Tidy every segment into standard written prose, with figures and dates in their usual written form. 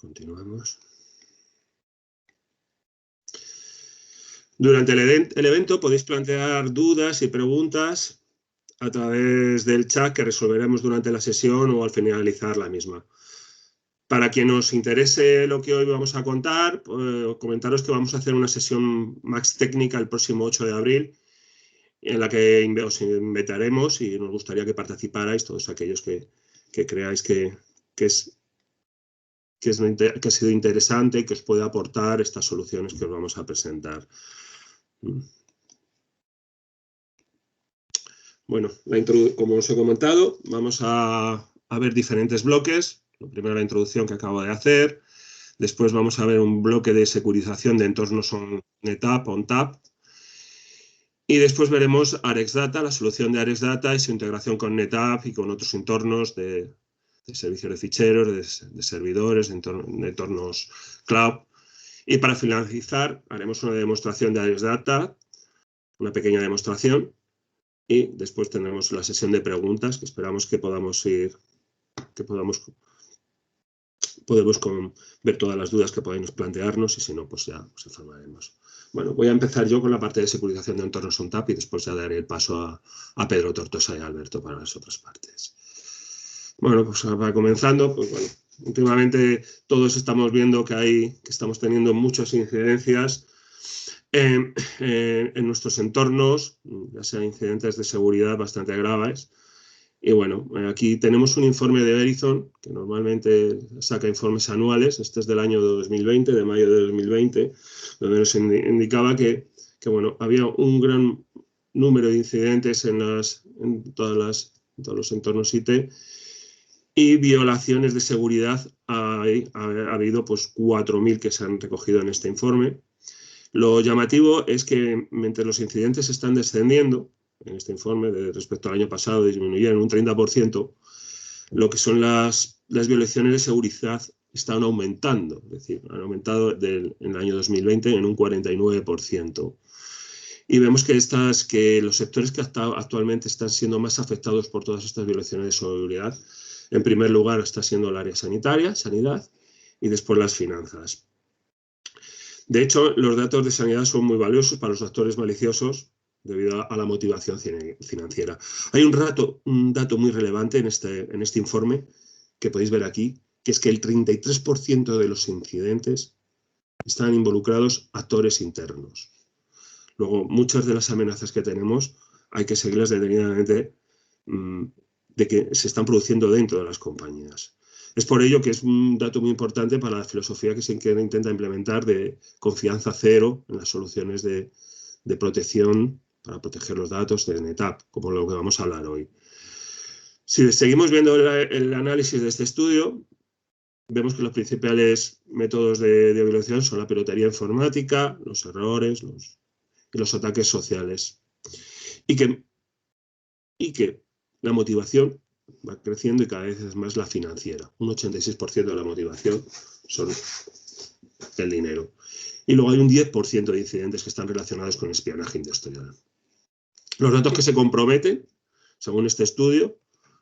continuamos. Durante el evento podéis plantear dudas y preguntas a través del chat que resolveremos durante la sesión o al finalizar la misma. Para quien nos interese lo que hoy vamos a contar, comentaros que vamos a hacer una sesión más técnica el próximo 8 de abril, en la que os invitaremos y nos gustaría que participarais, todos aquellos que creáis que ha sido interesante, que os puede aportar estas soluciones que os vamos a presentar. Bueno, como os he comentado, vamos a ver diferentes bloques. Lo primero, la introducción que acabo de hacer. Después vamos a ver un bloque de securización de entornos NetApp, ONTAP. Y después veremos ArexData, la solución de ArexData y su integración con NetApp y con otros entornos de servicios de ficheros, de servidores, de entornos cloud. Y para finalizar, haremos una demostración de ArexData, una pequeña demostración. Y después tendremos la sesión de preguntas, que esperamos que podamos ver todas las dudas que podáis plantearnos y si no, pues ya os informaremos. Bueno, voy a empezar yo con la parte de securización de entornos ONTAP y después ya daré el paso a Pedro Tortosa y a Alberto para las otras partes. Bueno, pues para comenzando, pues bueno, últimamente todos estamos viendo que estamos teniendo muchas incidencias en nuestros entornos, ya sean incidentes de seguridad bastante graves. Y bueno, aquí tenemos un informe de Verizon, que normalmente saca informes anuales. Este es del año 2020, de mayo de 2020, donde nos indicaba que bueno, había un gran número de incidentes en todos los entornos IT y violaciones de seguridad. Ha habido pues 4.000 que se han recogido en este informe. Lo llamativo es que mientras los incidentes están descendiendo, en este informe, respecto al año pasado, disminuyeron un 30%, lo que son las violaciones de seguridad están aumentando, es decir, han aumentado en el año 2020 en un 49%. Y vemos que los sectores que actualmente están siendo más afectados por todas estas violaciones de seguridad, en primer lugar está siendo el área sanitaria, sanidad, y después las finanzas. De hecho, los datos de sanidad son muy valiosos para los actores maliciosos debido a la motivación financiera. Hay un dato muy relevante en este informe que podéis ver aquí, que es que el 33% de los incidentes están involucrados actores internos. Luego, muchas de las amenazas que tenemos hay que seguirlas detenidamente de que se están produciendo dentro de las compañías. Es por ello que es un dato muy importante para la filosofía que se intenta implementar de confianza cero en las soluciones de protección para proteger los datos de NetApp, como lo que vamos a hablar hoy. Si seguimos viendo el análisis de este estudio, vemos que los principales métodos de violación son la piratería informática, los errores y los ataques sociales. Y que la motivación va creciendo y cada vez es más la financiera. Un 86% de la motivación son el dinero. Y luego hay un 10% de incidentes que están relacionados con espionaje industrial. Los datos que se comprometen, según este estudio,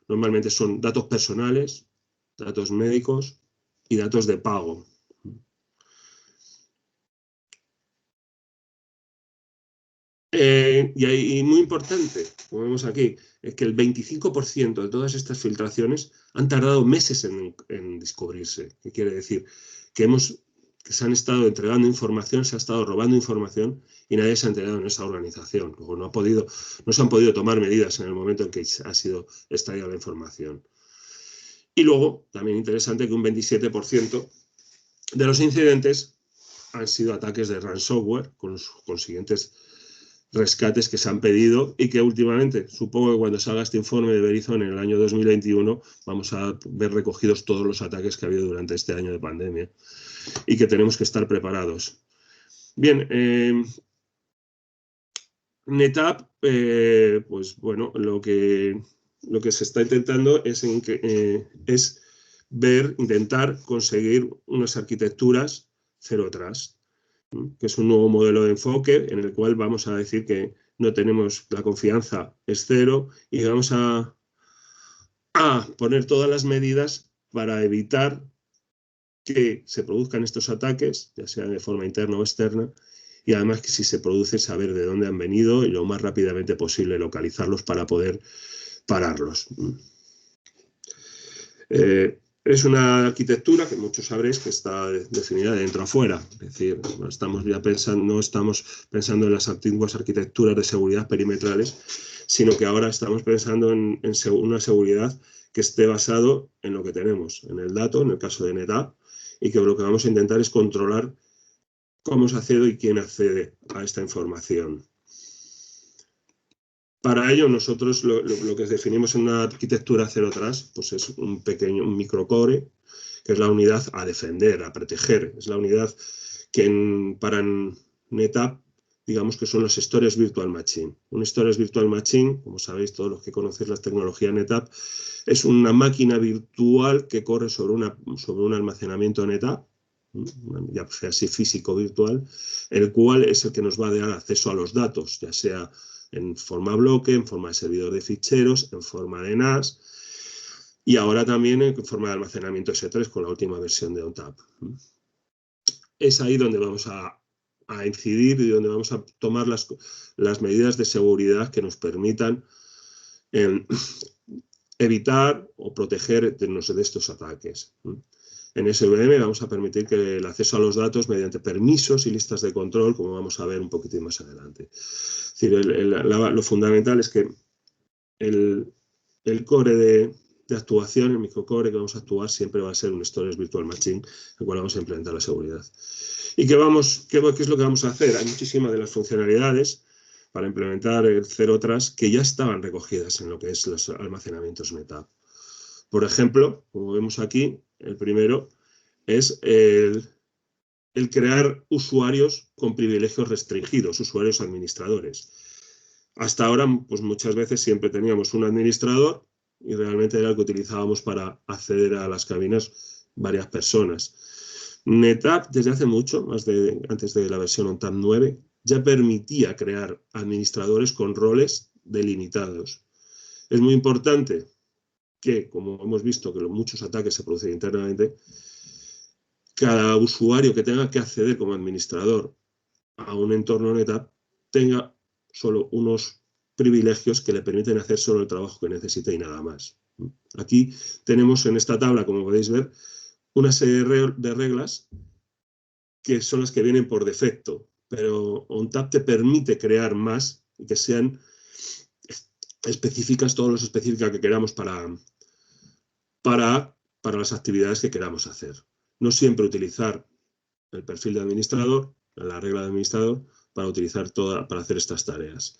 normalmente son datos personales, datos médicos y datos de pago. Y muy importante, como vemos aquí, es que el 25% de todas estas filtraciones han tardado meses en descubrirse. ¿Qué quiere decir? Que se han estado entregando información, se ha estado robando información y nadie se ha enterado en esa organización. Luego no se han podido tomar medidas en el momento en que ha sido extraída la información. Y luego, también interesante que un 27% de los incidentes han sido ataques de ransomware con los consiguientes rescates que se han pedido y que últimamente, supongo que cuando salga este informe de Verizon en el año 2021, vamos a ver recogidos todos los ataques que ha habido durante este año de pandemia y que tenemos que estar preparados. Bien, NetApp, pues bueno, lo que se está intentando es intentar conseguir unas arquitecturas Zero Trust, que es un nuevo modelo de enfoque en el cual vamos a decir que no tenemos la confianza, es cero, y vamos a poner todas las medidas para evitar que se produzcan estos ataques, ya sea de forma interna o externa, y además que si se produce saber de dónde han venido y lo más rápidamente posible localizarlos para poder pararlos. Es una arquitectura que muchos sabréis que está definida de dentro a fuera, es decir, no estamos pensando en las antiguas arquitecturas de seguridad perimetrales, sino que ahora estamos pensando en una seguridad que esté basado en lo que tenemos, en el dato, en el caso de NetApp, y que lo que vamos a intentar es controlar cómo se accede y quién accede a esta información. Para ello, nosotros lo que definimos en una arquitectura Zero Trust, pues es un microcore, que es la unidad a defender, a proteger. Es la unidad que para NetApp, digamos que son los Storage Virtual Machine. Un Storage Virtual Machine, como sabéis todos los que conocéis la tecnología NetApp, es una máquina virtual que corre sobre un almacenamiento NetApp, ya sea así físico virtual, el cual es el que nos va a dar acceso a los datos, ya sea en forma bloque, en forma de servidor de ficheros, en forma de NAS y ahora también en forma de almacenamiento S3 con la última versión de ONTAP. Es ahí donde vamos a incidir y donde vamos a tomar las medidas de seguridad que nos permitan evitar o proteger de estos ataques. En SVM vamos a permitir que el acceso a los datos mediante permisos y listas de control, como vamos a ver un poquitín más adelante. Es decir, lo fundamental es que el core de actuación, el microcore que vamos a actuar, siempre va a ser un Storage Virtual Machine, en el cual vamos a implementar la seguridad. ¿Y qué es lo que vamos a hacer? Hay muchísimas de las funcionalidades para implementar el Zero Trust que ya estaban recogidas en lo que es los almacenamientos NetApp. Por ejemplo, como vemos aquí, el primero es el crear usuarios con privilegios restringidos, usuarios administradores. Hasta ahora, pues muchas veces siempre teníamos un administrador y realmente era el que utilizábamos para acceder a las cabinas varias personas. NetApp, desde hace mucho, antes de la versión ONTAP 9, ya permitía crear administradores con roles delimitados. Es muy importante que, como hemos visto que muchos ataques se producen internamente, cada usuario que tenga que acceder como administrador a un entorno NetApp tenga solo unos privilegios que le permiten hacer solo el trabajo que necesita y nada más. Aquí tenemos en esta tabla, como podéis ver, una serie de reglas que son las que vienen por defecto, pero ONTAP te permite crear más y que sean específicas, todos los específicas que queramos para las actividades que queramos hacer. No siempre utilizar el perfil de administrador, la regla de administrador, para hacer estas tareas.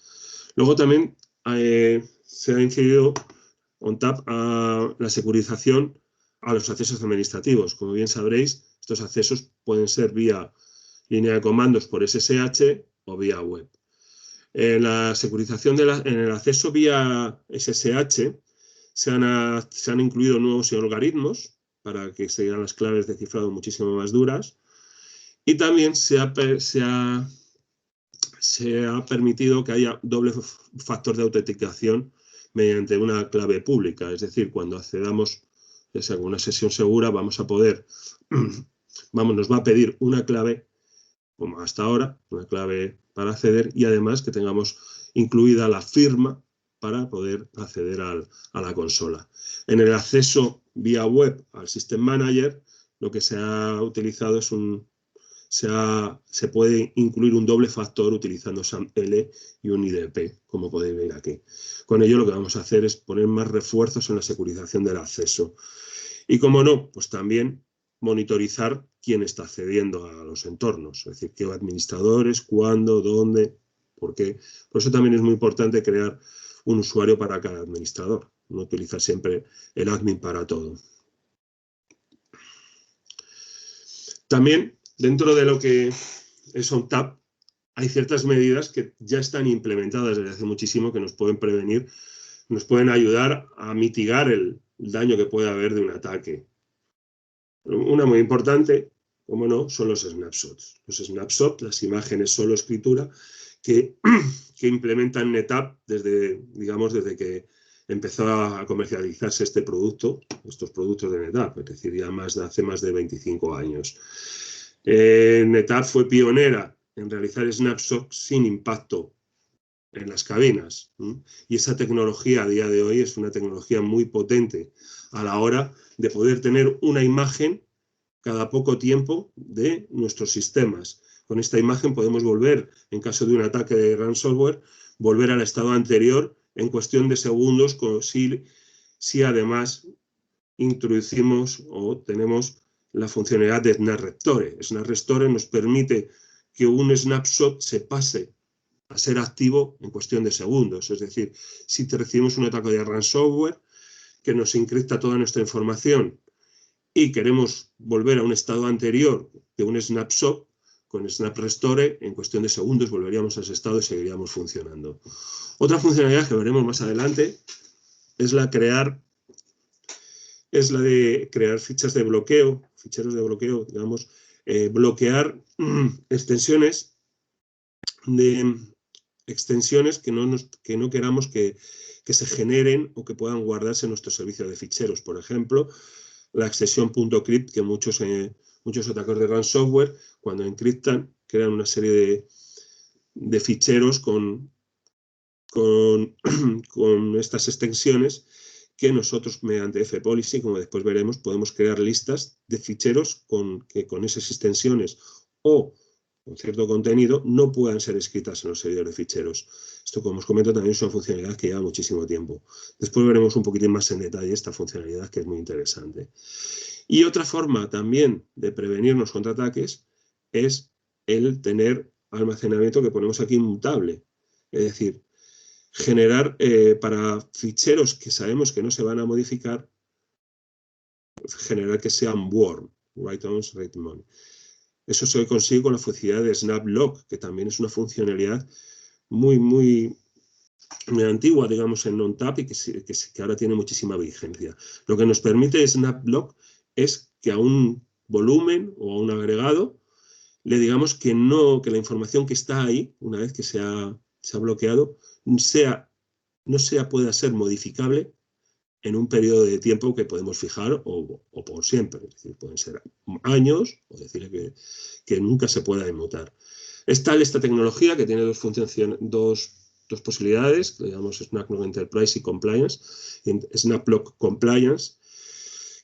Luego también se ha incidido ONTAP a la securización a los accesos administrativos. Como bien sabréis, estos accesos pueden ser vía línea de comandos por SSH o vía web. En la securización en el acceso vía SSH se han incluido nuevos algoritmos para que sean las claves de cifrado muchísimo más duras. Y también se ha permitido que haya doble factor de autenticación mediante una clave pública. Es decir, cuando accedamos ya sea con una sesión segura, nos va a pedir una clave, como hasta ahora, una clave para acceder y además que tengamos incluida la firma para poder acceder a la consola. En el acceso vía web al System Manager, lo que se ha utilizado es se puede incluir un doble factor utilizando SAML y un IDP, como podéis ver aquí. Con ello lo que vamos a hacer es poner más refuerzos en la securización del acceso. Y como no, pues también monitorizar quién está accediendo a los entornos, es decir, qué administradores, cuándo, dónde, por qué. Por eso también es muy importante crear un usuario para cada administrador, no utilizar siempre el admin para todo. También, dentro de lo que es ONTAP, hay ciertas medidas que ya están implementadas desde hace muchísimo que nos pueden prevenir, nos pueden ayudar a mitigar el daño que puede haber de un ataque. Una muy importante, como no, son los snapshots. Los snapshots, las imágenes solo escritura, que implementan NetApp desde que empezó a comercializarse este producto, estos productos de NetApp, es decir, ya hace más de 25 años. NetApp fue pionera en realizar snapshots sin impacto en las cabinas, y esa tecnología a día de hoy es una tecnología muy potente a la hora de poder tener una imagen cada poco tiempo de nuestros sistemas. Con esta imagen podemos volver, en caso de un ataque de ransomware, volver al estado anterior en cuestión de segundos, si además introducimos o tenemos la funcionalidad de SnapRestore. SnapRestore nos permite que un snapshot se pase a ser activo en cuestión de segundos. Es decir, si recibimos un ataque de ransomware que nos encripta toda nuestra información y queremos volver a un estado anterior de un snapshot, con SnapRestore, en cuestión de segundos volveríamos a ese estado y seguiríamos funcionando. Otra funcionalidad que veremos más adelante es la de crear ficheros de bloqueo, digamos, bloquear extensiones que no queramos que se generen o que puedan guardarse en nuestro servicio de ficheros. Por ejemplo, la extensión .crypt, que muchos ataques de ransomware, cuando encriptan, crean una serie de ficheros con estas extensiones que nosotros, mediante fpolicy, como después veremos, podemos crear listas de ficheros que con esas extensiones o con cierto contenido no puedan ser escritas en los servidores de ficheros. Esto, como os comento, también es una funcionalidad que lleva muchísimo tiempo. Después veremos un poquitín más en detalle esta funcionalidad, que es muy interesante. Y otra forma también de prevenirnos contra ataques es el tener almacenamiento que ponemos aquí inmutable. Es decir, generar para ficheros que sabemos que no se van a modificar, generar que sean warm, write-ons, write-on. Eso se consigue con la funcionalidad de SnapLock, que también es una funcionalidad muy antigua, digamos, en ONTAP y que ahora tiene muchísima vigencia. Lo que nos permite SnapLock es que a un volumen o a un agregado le digamos que la información que está ahí, una vez que se ha bloqueado, pueda ser modificable en un periodo de tiempo que podemos fijar o por siempre. Es decir, pueden ser años o decirle que nunca se pueda inmutar. Es tal esta tecnología que tiene dos posibilidades, que llamamos SnapLock Enterprise y Compliance, SnapLock Compliance,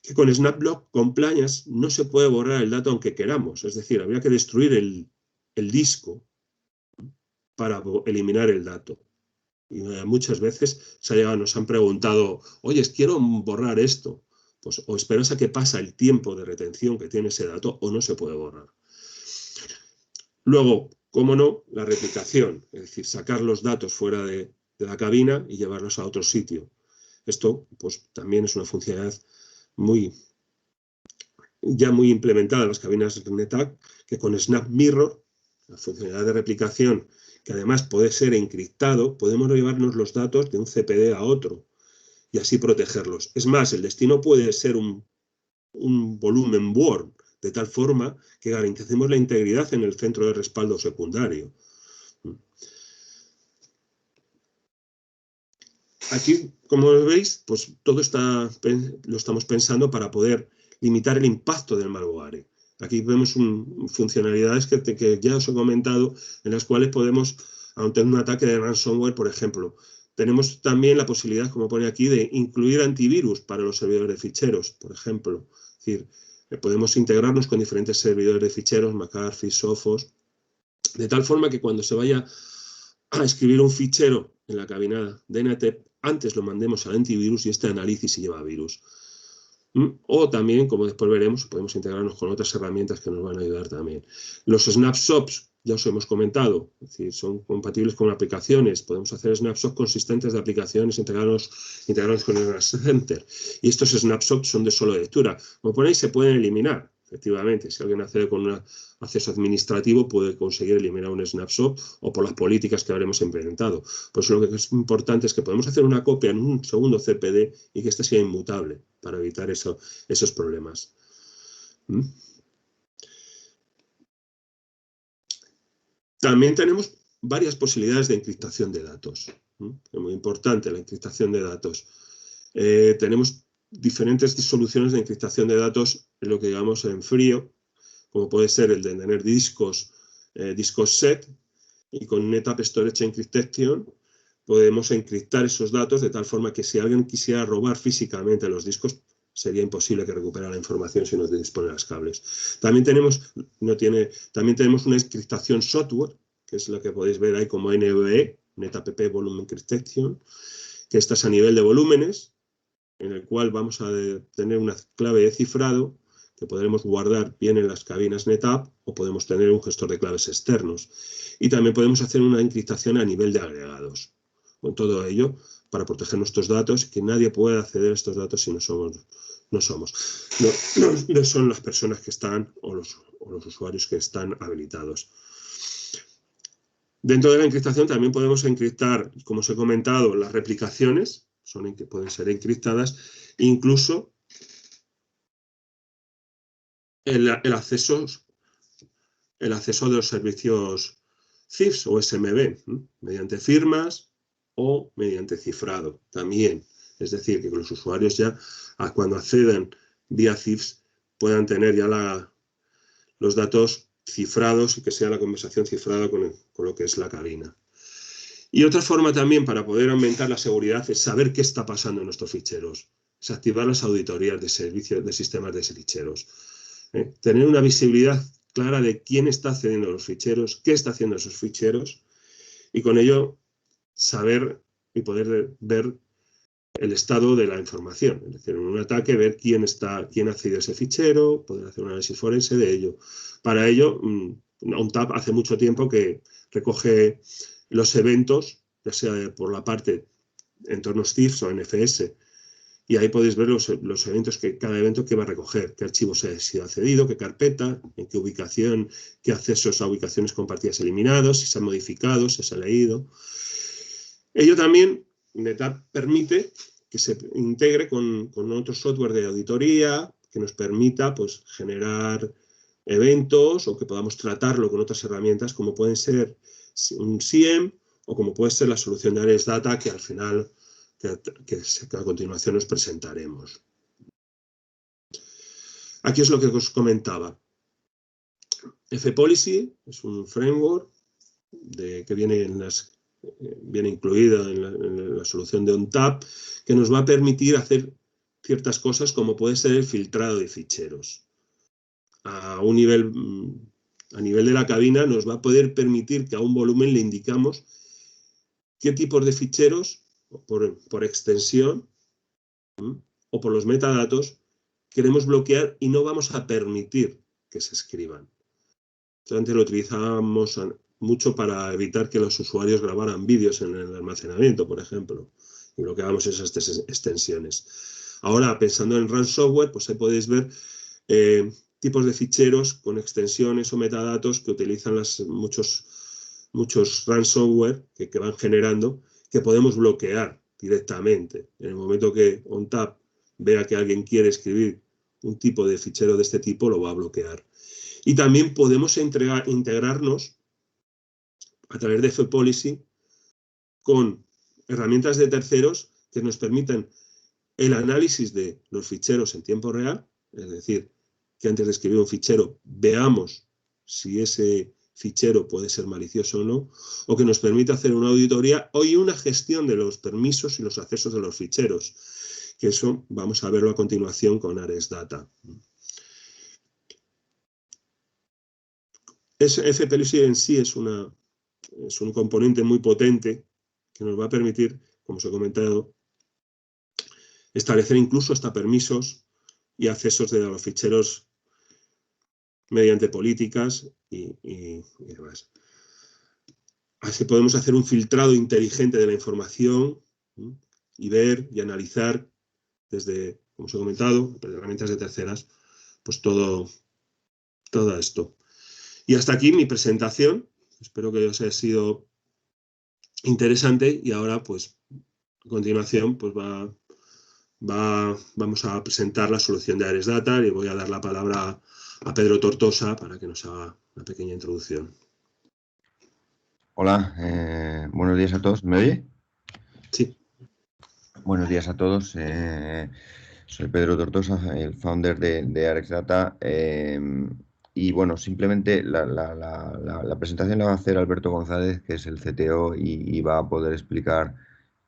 que con SnapLock Compliance no se puede borrar el dato aunque queramos. Es decir, habría que destruir el disco para eliminar el dato. Y muchas veces nos han preguntado, oye, quiero borrar esto. Pues o esperas a que pasa el tiempo de retención que tiene ese dato o no se puede borrar. Luego, cómo no, la replicación, es decir, sacar los datos fuera de la cabina y llevarlos a otro sitio. Esto pues también es una funcionalidad ya muy implementada en las cabinas de NetApp, que con SnapMirror, la funcionalidad de replicación, que además puede ser encriptado, podemos llevarnos los datos de un CPD a otro y así protegerlos. Es más, el destino puede ser un volumen Word, de tal forma que garanticemos la integridad en el centro de respaldo secundario. Aquí, como veis, pues todo lo estamos pensando para poder limitar el impacto del malware. Aquí vemos funcionalidades que ya os he comentado, en las cuales podemos, ante un ataque de ransomware, por ejemplo, tenemos también la posibilidad, como pone aquí, de incluir antivirus para los servidores de ficheros, por ejemplo. Es decir, podemos integrarnos con diferentes servidores de ficheros, McAfee, Sophos, de tal forma que cuando se vaya a escribir un fichero en la cabina de NetApp, antes lo mandemos al antivirus y este analice si lleva virus. O también, como después veremos, podemos integrarnos con otras herramientas que nos van a ayudar también. Los snapshots, ya os hemos comentado, es decir, son compatibles con aplicaciones. Podemos hacer snapshots consistentes de aplicaciones, integrarnos con el Center. Y estos snapshots son de solo lectura. Como ponéis, se pueden eliminar. Efectivamente, si alguien accede con un acceso administrativo puede conseguir eliminar un snapshot o por las políticas que habremos implementado. Por eso lo que es importante es que podemos hacer una copia en un segundo CPD y que este sea inmutable para evitar esos problemas. También tenemos varias posibilidades de encriptación de datos. Es muy importante la encriptación de datos. Tenemos diferentes soluciones de encriptación de datos en lo que llamamos en frío, como puede ser el de tener discos set, y con NetApp Storage Encryption podemos encriptar esos datos de tal forma que si alguien quisiera robar físicamente los discos, sería imposible que recuperara la información si no dispone de los cables. También tenemos una encriptación software, que es la que podéis ver ahí como NVE, NetApp Volume Encryption, que esta es a nivel de volúmenes, en el cual vamos a tener una clave de cifrado que podremos guardar bien en las cabinas NetApp o podemos tener un gestor de claves externos. Y también podemos hacer una encriptación a nivel de agregados. Con todo ello, para proteger nuestros datos, que nadie pueda acceder a estos datos si no son las personas que están o los usuarios que están habilitados. Dentro de la encriptación también podemos encriptar, como os he comentado, las replicaciones, que pueden ser encriptadas, incluso el acceso de los servicios CIFS o SMB, mediante firmas o mediante cifrado también. Es decir, que los usuarios ya cuando accedan vía CIFS puedan tener ya los datos cifrados y que sea la conversación cifrada con lo que es la cabina. Y otra forma también para poder aumentar la seguridad es saber qué está pasando en nuestros ficheros. Es activar las auditorías de sistemas de ficheros. Tener una visibilidad clara de quién está accediendo a los ficheros, qué está haciendo esos ficheros, y con ello saber y poder ver el estado de la información. Es decir, en un ataque, ver quién accede a ese fichero, poder hacer un análisis forense de ello. Para ello, ONTAP hace mucho tiempo que recoge los eventos, ya sea por la parte entornos CIFS o NFS, y ahí podéis ver los eventos, cada evento que va a recoger, qué archivos se ha sido accedido, qué carpeta, en qué ubicación, qué accesos a ubicaciones compartidas eliminados, si se han modificado, si se ha leído. Ello también, NetApp permite que se integre con otro software de auditoría que nos permita pues, generar eventos o que podamos tratarlo con otras herramientas como pueden ser un SIEM o como puede ser la solución de AresData que al final, que a continuación nos presentaremos. Aquí es lo que os comentaba. FPolicy es un framework que viene incluido en la solución de ONTAP, que nos va a permitir hacer ciertas cosas como puede ser el filtrado de ficheros. A nivel de la cabina nos va a poder permitir que a un volumen le indicamos qué tipos de ficheros, por extensión o por los metadatos, queremos bloquear y no vamos a permitir que se escriban. Antes lo utilizábamos mucho para evitar que los usuarios grabaran vídeos en el almacenamiento, por ejemplo, y bloqueábamos esas extensiones. Ahora, pensando en ransomware, pues ahí podéis ver tipos de ficheros con extensiones o metadatos que utilizan muchos ransomware que van generando, que podemos bloquear directamente. En el momento que ONTAP vea que alguien quiere escribir un tipo de fichero de este tipo, lo va a bloquear. Y también podemos integrarnos a través de FPolicy con herramientas de terceros que nos permitan el análisis de los ficheros en tiempo real, es decir, que antes de escribir un fichero veamos si ese fichero puede ser malicioso o no, o que nos permita hacer una auditoría o una gestión de los permisos y los accesos de los ficheros, que eso vamos a verlo a continuación con AresData. FPolicy en sí es un componente muy potente que nos va a permitir, como os he comentado, establecer incluso hasta permisos y accesos de los ficheros mediante políticas y demás. Así podemos hacer un filtrado inteligente de la información y ver y analizar desde, como os he comentado, herramientas de terceras, pues todo esto. Y hasta aquí mi presentación. Espero que os haya sido interesante y ahora, pues, a continuación, pues vamos a presentar la solución de AresData y voy a dar la palabra a Pedro Tortosa para que nos haga una pequeña introducción. Hola, buenos días a todos. ¿Me oye? Sí. Buenos días a todos. Soy Pedro Tortosa, el founder de Arex Data. Y bueno, simplemente la presentación la va a hacer Alberto González, que es el CTO, y va a poder explicar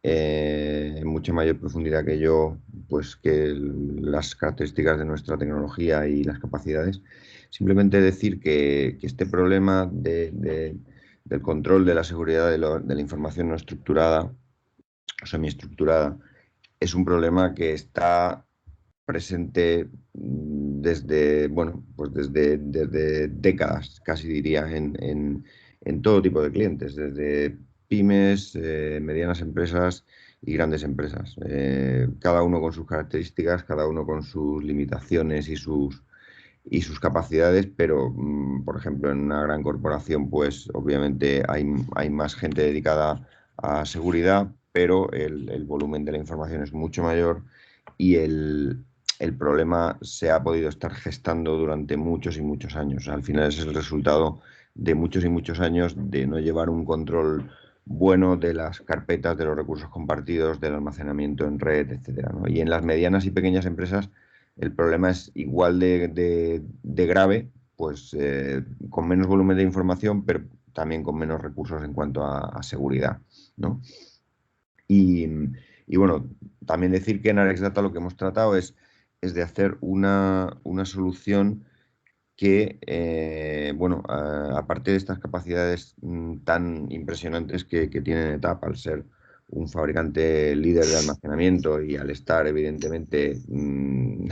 en mucha mayor profundidad que yo, pues que las características de nuestra tecnología y las capacidades. Simplemente decir que este problema del control de la seguridad de la información no estructurada o semiestructurada es un problema que está presente desde, bueno, pues desde décadas, casi diría, en todo tipo de clientes, desde pymes, medianas empresas y grandes empresas. Cada uno con sus características, cada uno con sus limitaciones y sus capacidades, pero, por ejemplo, en una gran corporación, pues obviamente hay más gente dedicada a seguridad, pero el volumen de la información es mucho mayor y el problema se ha podido estar gestando durante muchos y muchos años. Al final es el resultado de muchos y muchos años de no llevar un control bueno de las carpetas, de los recursos compartidos, del almacenamiento en red, etcétera, ¿no? Y en las medianas y pequeñas empresas el problema es igual de grave, pues con menos volumen de información, pero también con menos recursos en cuanto a seguridad, ¿no? Y, y bueno, también decir que en Arex Data lo que hemos tratado es de hacer una solución que, bueno, aparte de estas capacidades tan impresionantes que tiene NetApp al ser un fabricante líder de almacenamiento y al estar evidentemente en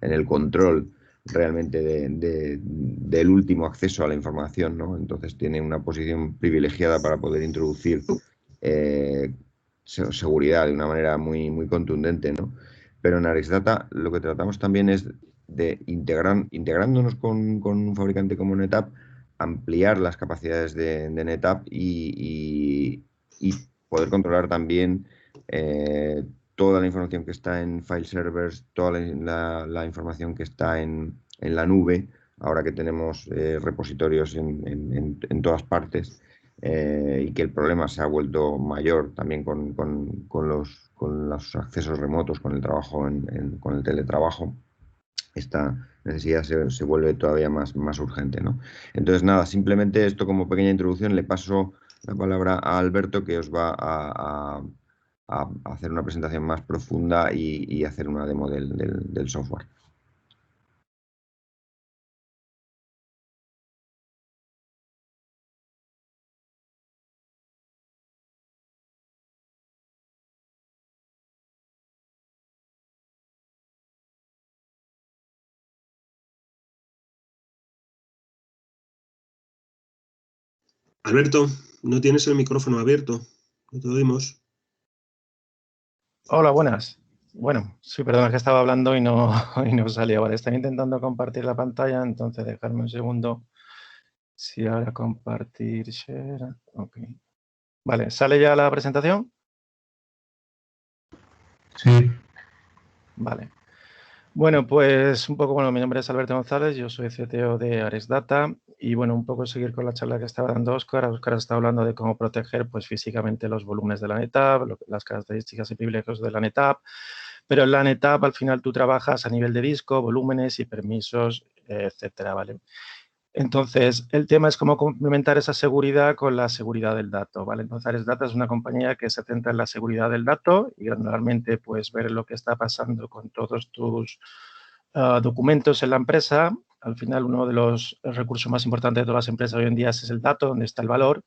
el control realmente del último acceso a la información, ¿no? Entonces tiene una posición privilegiada para poder introducir eh, seguridad de una manera muy, muy contundente, ¿no? Pero en ArexData lo que tratamos también es de integrándonos con un fabricante como NetApp, ampliar las capacidades de NetApp y poder controlar también toda la información que está en file servers, toda la información que está en la nube, ahora que tenemos repositorios en todas partes. Y que el problema se ha vuelto mayor también con los accesos remotos, con el trabajo, con el teletrabajo. Esta necesidad se vuelve todavía más urgente, ¿no? Entonces, nada, simplemente esto como pequeña introducción, le paso la palabra a Alberto, que os va a hacer una presentación más profunda y hacer una demo del software. Alberto, no tienes el micrófono abierto. No te oímos. Hola, buenas. Bueno, sí, perdona que estaba hablando y no, y no salía. Vale, estaba intentando compartir la pantalla, entonces dejarme un segundo. Si ahora compartir share. Ok. Vale, ¿sale ya la presentación? Sí. Vale. Bueno, pues un poco, bueno, mi nombre es Alberto González, yo soy CTO de Ares Data y bueno, un poco seguir con la charla que estaba dando Óscar. Óscar está hablando de cómo proteger pues físicamente los volúmenes de la NetApp, las características y privilegios de la NetApp, pero en la NetApp al final tú trabajas a nivel de disco, volúmenes y permisos, etcétera, ¿vale? Entonces, el tema es cómo complementar esa seguridad con la seguridad del dato, ¿vale? Entonces, Ares Data es una compañía que se centra en la seguridad del dato y granularmente, pues, ver lo que está pasando con todos tus documentos en la empresa. Al final, uno de los recursos más importantes de todas las empresas hoy en día es el dato, donde está el valor.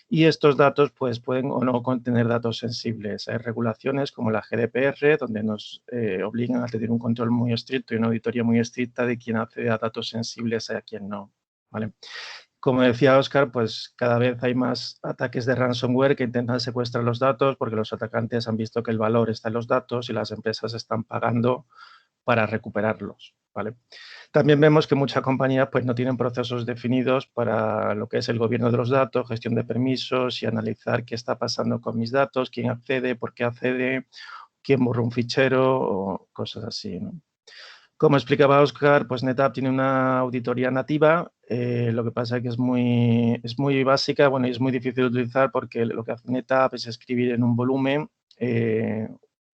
Y estos datos, pues, pueden o no contener datos sensibles. Hay regulaciones como la GDPR, donde nos obligan a tener un control muy estricto y una auditoría muy estricta de quién accede a datos sensibles y a quién no. ¿Vale? Como decía Óscar, pues cada vez hay más ataques de ransomware que intentan secuestrar los datos porque los atacantes han visto que el valor está en los datos y las empresas están pagando para recuperarlos, ¿vale? También vemos que muchas compañías pues, no tienen procesos definidos para lo que es el gobierno de los datos, gestión de permisos y analizar qué está pasando con mis datos, quién accede, por qué accede, quién borra un fichero o cosas así, ¿no? Como explicaba Óscar, pues NetApp tiene una auditoría nativa, lo que pasa es que es muy básica, bueno, y es muy difícil de utilizar porque lo que hace NetApp es escribir en un volumen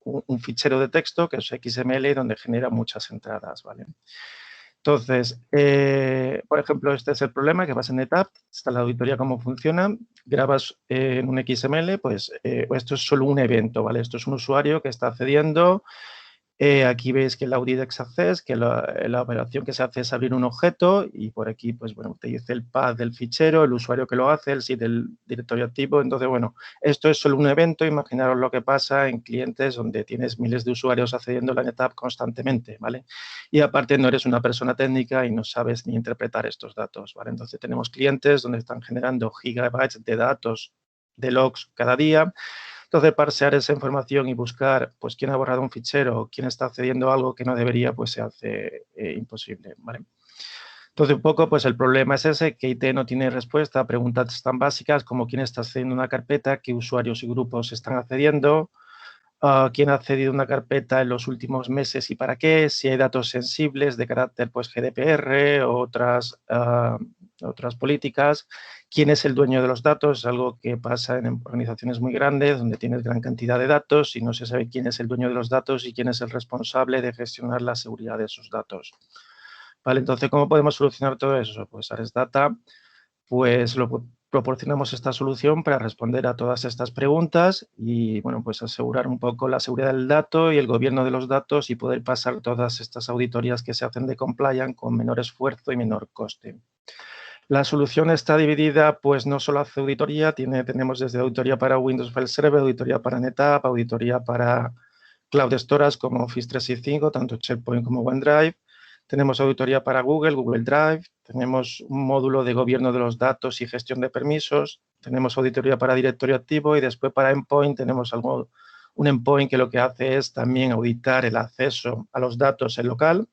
un fichero de texto que es XML donde genera muchas entradas, ¿vale? Entonces, por ejemplo, este es el problema que pasa en NetApp, está la auditoría cómo funciona, grabas en un XML, pues esto es solo un evento, ¿vale? Esto es un usuario que está accediendo. Aquí veis que el audit access, que la operación que se hace es abrir un objeto y por aquí, pues bueno, te dice el path del fichero, el usuario que lo hace, el sitio del directorio activo. Entonces, bueno, esto es solo un evento. Imaginaros lo que pasa en clientes donde tienes miles de usuarios accediendo a la NetApp constantemente, ¿vale? Y aparte no eres una persona técnica y no sabes ni interpretar estos datos, ¿vale? Entonces, tenemos clientes donde están generando gigabytes de datos, de logs cada día. Entonces, parsear esa información y buscar pues, quién ha borrado un fichero o quién está accediendo a algo que no debería, pues se hace imposible, ¿vale? Entonces, un poco, pues el problema es ese, que IT no tiene respuesta a preguntas tan básicas como quién está accediendo a una carpeta, qué usuarios y grupos están accediendo, quién ha accedido a una carpeta en los últimos meses y para qué, si hay datos sensibles de carácter pues, GDPR o otras políticas, quién es el dueño de los datos, es algo que pasa en organizaciones muy grandes donde tienes gran cantidad de datos y no se sabe quién es el dueño de los datos y quién es el responsable de gestionar la seguridad de esos datos. Vale, entonces, ¿cómo podemos solucionar todo eso? Pues AresData, pues proporcionamos esta solución para responder a todas estas preguntas y, bueno, pues asegurar un poco la seguridad del dato y el gobierno de los datos y poder pasar todas estas auditorías que se hacen de compliance con menor esfuerzo y menor coste. La solución está dividida, pues no solo hace auditoría, tenemos desde auditoría para Windows File Server, auditoría para NetApp, auditoría para Cloud Storage como Office 365, tanto SharePoint como OneDrive. Tenemos auditoría para Google, Google Drive, tenemos un módulo de gobierno de los datos y gestión de permisos, tenemos auditoría para directorio activo y después para Endpoint tenemos un Endpoint que lo que hace es también auditar el acceso a los datos en local,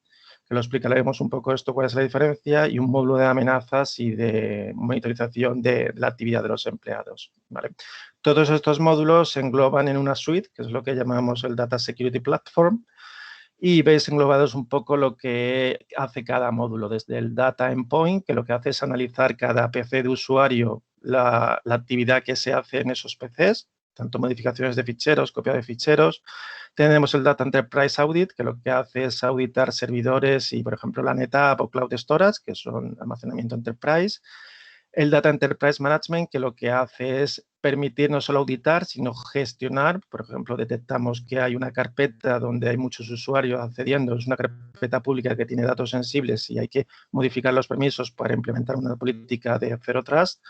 que lo explicaremos un poco esto, cuál es la diferencia, y un módulo de amenazas y de monitorización de la actividad de los empleados, ¿vale? Todos estos módulos se engloban en una suite, que es lo que llamamos el Data Security Platform, y veis englobados un poco lo que hace cada módulo, desde el Data Endpoint, que lo que hace es analizar cada PC de usuario, la actividad que se hace en esos PCs, tanto modificaciones de ficheros, copia de ficheros. Tenemos el Data Enterprise Audit, que lo que hace es auditar servidores y, por ejemplo, la NetApp o Cloud Storage, que son almacenamiento Enterprise. El Data Enterprise Management, que lo que hace es permitir no solo auditar, sino gestionar. Por ejemplo, detectamos que hay una carpeta donde hay muchos usuarios accediendo, es una carpeta pública que tiene datos sensibles y hay que modificar los permisos para implementar una política de Zero Trust.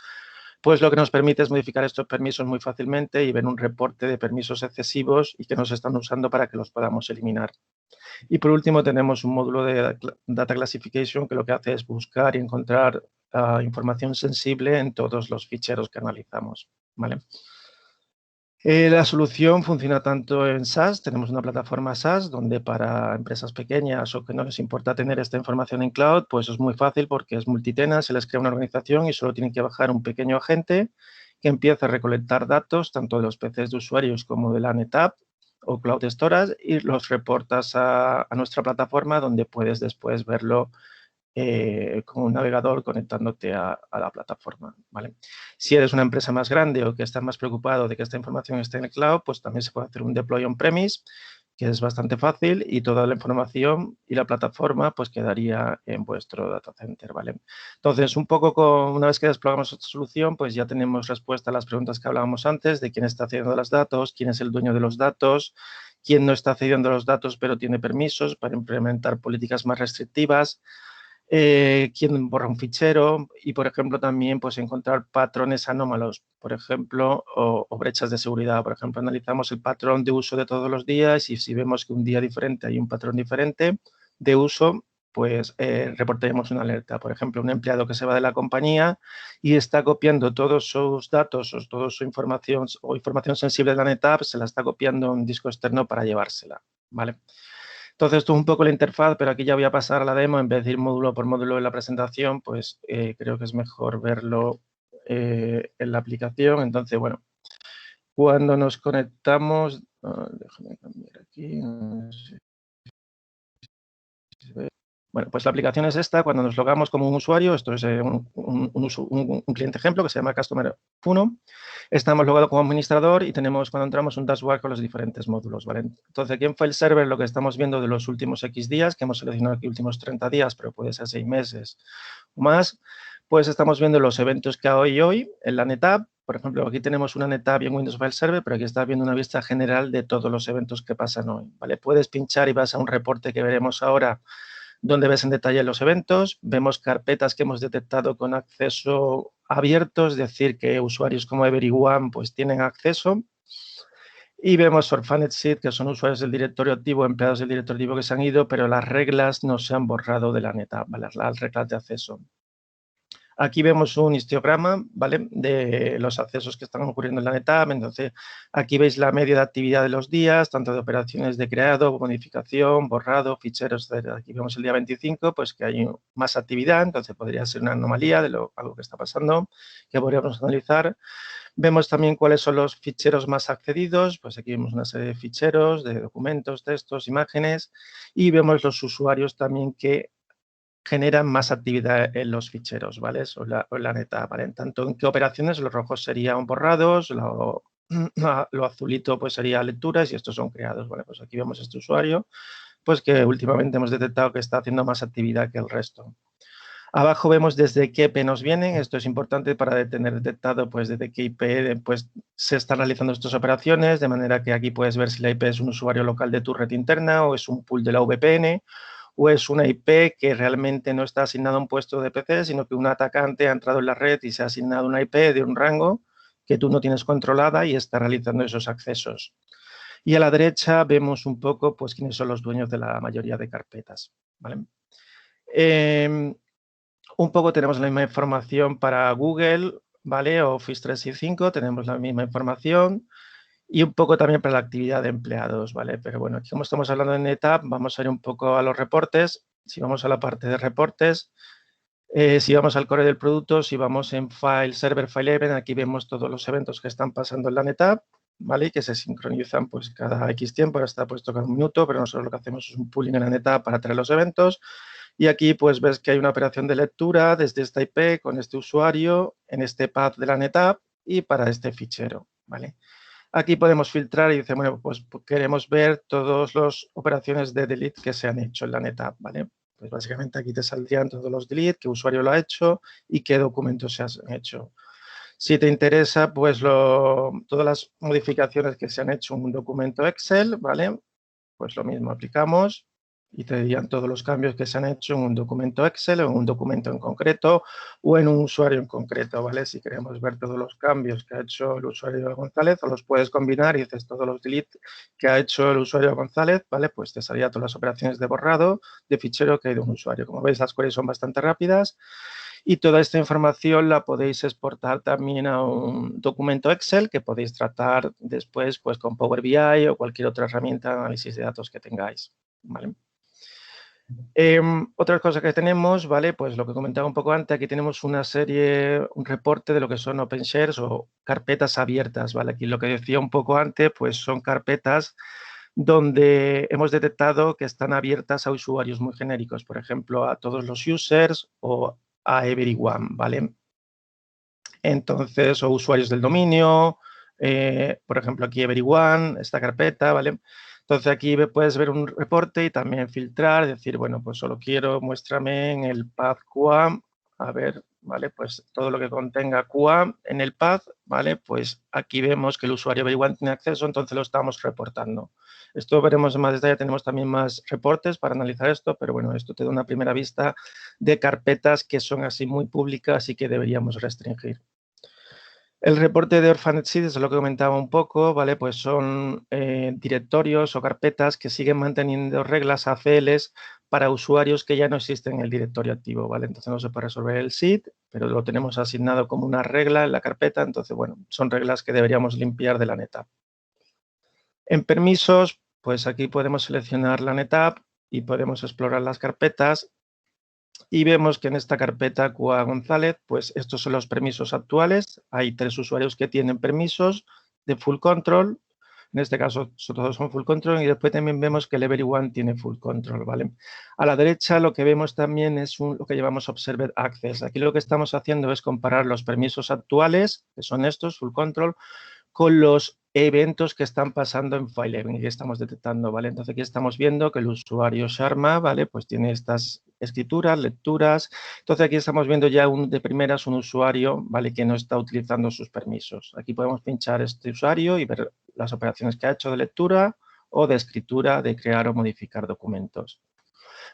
Pues lo que nos permite es modificar estos permisos muy fácilmente y ver un reporte de permisos excesivos y que nos están usando para que los podamos eliminar. Y por último tenemos un módulo de Data Classification que lo que hace es buscar y encontrar información sensible en todos los ficheros que analizamos, ¿vale? La solución funciona tanto en SaaS, tenemos una plataforma SaaS donde para empresas pequeñas o que no les importa tener esta información en cloud, pues es muy fácil porque es multitenant, se les crea una organización y solo tienen que bajar un pequeño agente que empieza a recolectar datos tanto de los PCs de usuarios como de la NetApp o Cloud Storage y los reportas a nuestra plataforma donde puedes después verlo con un navegador conectándote a la plataforma, ¿vale? Si eres una empresa más grande o que estás más preocupado de que esta información esté en el cloud, pues también se puede hacer un deploy on-premise, que es bastante fácil y toda la información y la plataforma pues quedaría en vuestro data center, ¿vale? Entonces, un poco una vez que desplegamos esta solución, pues ya tenemos respuesta a las preguntas que hablábamos antes de quién está accediendo a los datos, quién es el dueño de los datos, quién no está accediendo a los datos pero tiene permisos para implementar políticas más restrictivas, quién borra un fichero y, por ejemplo, también pues, encontrar patrones anómalos, por ejemplo, o brechas de seguridad. Por ejemplo, analizamos el patrón de uso de todos los días y si vemos que un día diferente hay un patrón diferente de uso, pues reportaremos una alerta. Por ejemplo, un empleado que se va de la compañía y está copiando todos sus datos o toda su información o información sensible de la NetApp, se la está copiando a un disco externo para llevársela, ¿vale? Entonces, esto es un poco la interfaz, pero aquí ya voy a pasar a la demo. En vez de ir módulo por módulo en la presentación, pues creo que es mejor verlo en la aplicación. Entonces, bueno, cuando nos conectamos, déjame cambiar aquí, no sé si Bueno, pues la aplicación es esta. Cuando nos logamos como un usuario, esto es un cliente ejemplo que se llama Customer 1. Estamos logados como administrador y tenemos, cuando entramos, un dashboard con los diferentes módulos, ¿vale? Entonces, aquí en File Server lo que estamos viendo de los últimos X días, que hemos seleccionado aquí últimos 30 días, pero puede ser 6 meses o más, pues estamos viendo los eventos que hay hoy en la NetApp. Por ejemplo, aquí tenemos una NetApp y en Windows File Server, pero aquí estás viendo una vista general de todos los eventos que pasan hoy, ¿vale? Puedes pinchar y vas a un reporte que veremos ahora, donde ves en detalle los eventos. Vemos carpetas que hemos detectado con acceso abierto, es decir, que usuarios como Everyone pues tienen acceso. Y vemos Orphaned Seed, que son usuarios del directorio activo, empleados del directorio activo que se han ido, pero las reglas no se han borrado de la NetApp, ¿vale? Las reglas de acceso. Aquí vemos un histograma, ¿vale?, de los accesos que están ocurriendo en la NetApp. Entonces, aquí veis la media de actividad de los días, tanto de operaciones de creado, modificación, borrado, ficheros. Aquí vemos el día 25, pues que hay más actividad, entonces podría ser una anomalía de algo que está pasando, que podríamos analizar. Vemos también cuáles son los ficheros más accedidos, pues aquí vemos una serie de ficheros, de documentos, textos, imágenes, y vemos los usuarios también que generan más actividad en los ficheros, ¿vale? O la NetApp, ¿vale? Tanto en qué operaciones, los rojos serían borrados, lo azulito pues sería lecturas y estos son creados, ¿vale? Pues aquí vemos este usuario, pues que últimamente hemos detectado que está haciendo más actividad que el resto. Abajo vemos desde qué IP nos vienen. Esto es importante para tener detectado pues desde qué IP pues, se están realizando estas operaciones, de manera que aquí puedes ver si la IP es un usuario local de tu red interna o es un pool de la VPN, o es una IP que realmente no está asignada a un puesto de PC, sino que un atacante ha entrado en la red y se ha asignado una IP de un rango que tú no tienes controlada y está realizando esos accesos. Y a la derecha vemos un poco pues, quiénes son los dueños de la mayoría de carpetas, ¿vale? Un poco tenemos la misma información para Google, ¿vale? Office 365, tenemos la misma información. Y un poco también para la actividad de empleados, ¿vale? Pero bueno, aquí como estamos hablando de NetApp, vamos a ir un poco a los reportes. Si vamos a la parte de reportes, si vamos al core del producto, si vamos en File, Server, File Event, aquí vemos todos los eventos que están pasando en la NetApp, ¿vale? Y que se sincronizan pues cada X tiempo, ahora está puesto cada un minuto, pero nosotros lo que hacemos es un pooling en la NetApp para traer los eventos. Y aquí pues ves que hay una operación de lectura desde esta IP con este usuario en este path de la NetApp y para este fichero, ¿vale? Aquí podemos filtrar y dice, bueno, pues queremos ver todas las operaciones de delete que se han hecho en la NetApp, ¿vale? Pues básicamente aquí te saldrían todos los delete, qué usuario lo ha hecho y qué documentos se han hecho. Si te interesa, pues todas las modificaciones que se han hecho en un documento Excel, ¿vale? Pues lo mismo, aplicamos y te dirían todos los cambios que se han hecho en un documento Excel o en un documento en concreto o en un usuario en concreto, ¿vale? Si queremos ver todos los cambios que ha hecho el usuario González, o los puedes combinar y dices todos los delete que ha hecho el usuario González, ¿vale? Pues te salía todas las operaciones de borrado de fichero que hay de un usuario. Como veis, las queries son bastante rápidas y toda esta información la podéis exportar también a un documento Excel que podéis tratar después pues, con Power BI o cualquier otra herramienta de análisis de datos que tengáis, ¿vale? Otra cosa que tenemos, ¿vale? Pues lo que comentaba un poco antes, aquí tenemos una serie, un reporte de lo que son open shares o carpetas abiertas, ¿vale? Aquí lo que decía un poco antes, pues son carpetas donde hemos detectado que están abiertas a usuarios muy genéricos, por ejemplo, a todos los users o a Everyone, ¿vale? Entonces, o usuarios del dominio, por ejemplo, aquí Everyone, esta carpeta, ¿vale? Entonces, aquí puedes ver un reporte y también filtrar, decir, bueno, pues solo quiero, muéstrame en el path QA, a ver, ¿vale? Pues todo lo que contenga QA en el path, ¿vale? Pues aquí vemos que el usuario Everyone tiene acceso, entonces lo estamos reportando. Esto veremos en más detalle, tenemos también más reportes para analizar esto, pero bueno, esto te da una primera vista de carpetas que son así muy públicas y que deberíamos restringir. El reporte de Orphaned Seed es lo que comentaba un poco, ¿vale? Pues son directorios o carpetas que siguen manteniendo reglas ACLs para usuarios que ya no existen en el directorio activo, ¿vale? Entonces no se puede resolver el seed, pero lo tenemos asignado como una regla en la carpeta, entonces, bueno, son reglas que deberíamos limpiar de la NetApp. En permisos, pues aquí podemos seleccionar la NetApp y podemos explorar las carpetas y vemos que en esta carpeta QA González, pues estos son los permisos actuales. Hay 3 usuarios que tienen permisos de full control. En este caso, todos son full control y después también vemos que el everyone tiene full control, ¿vale? A la derecha lo que vemos también es lo que llamamos Observed Access. Aquí lo que estamos haciendo es comparar los permisos actuales, que son estos, full control, con los eventos que están pasando en FileEvent y que estamos detectando, ¿vale? Entonces aquí estamos viendo que el usuario Sharma, ¿vale? Pues tiene estas escrituras, lecturas. Entonces aquí estamos viendo ya de primeras un usuario, ¿vale? Que no está utilizando sus permisos. Aquí podemos pinchar este usuario y ver las operaciones que ha hecho de lectura o de escritura, de crear o modificar documentos.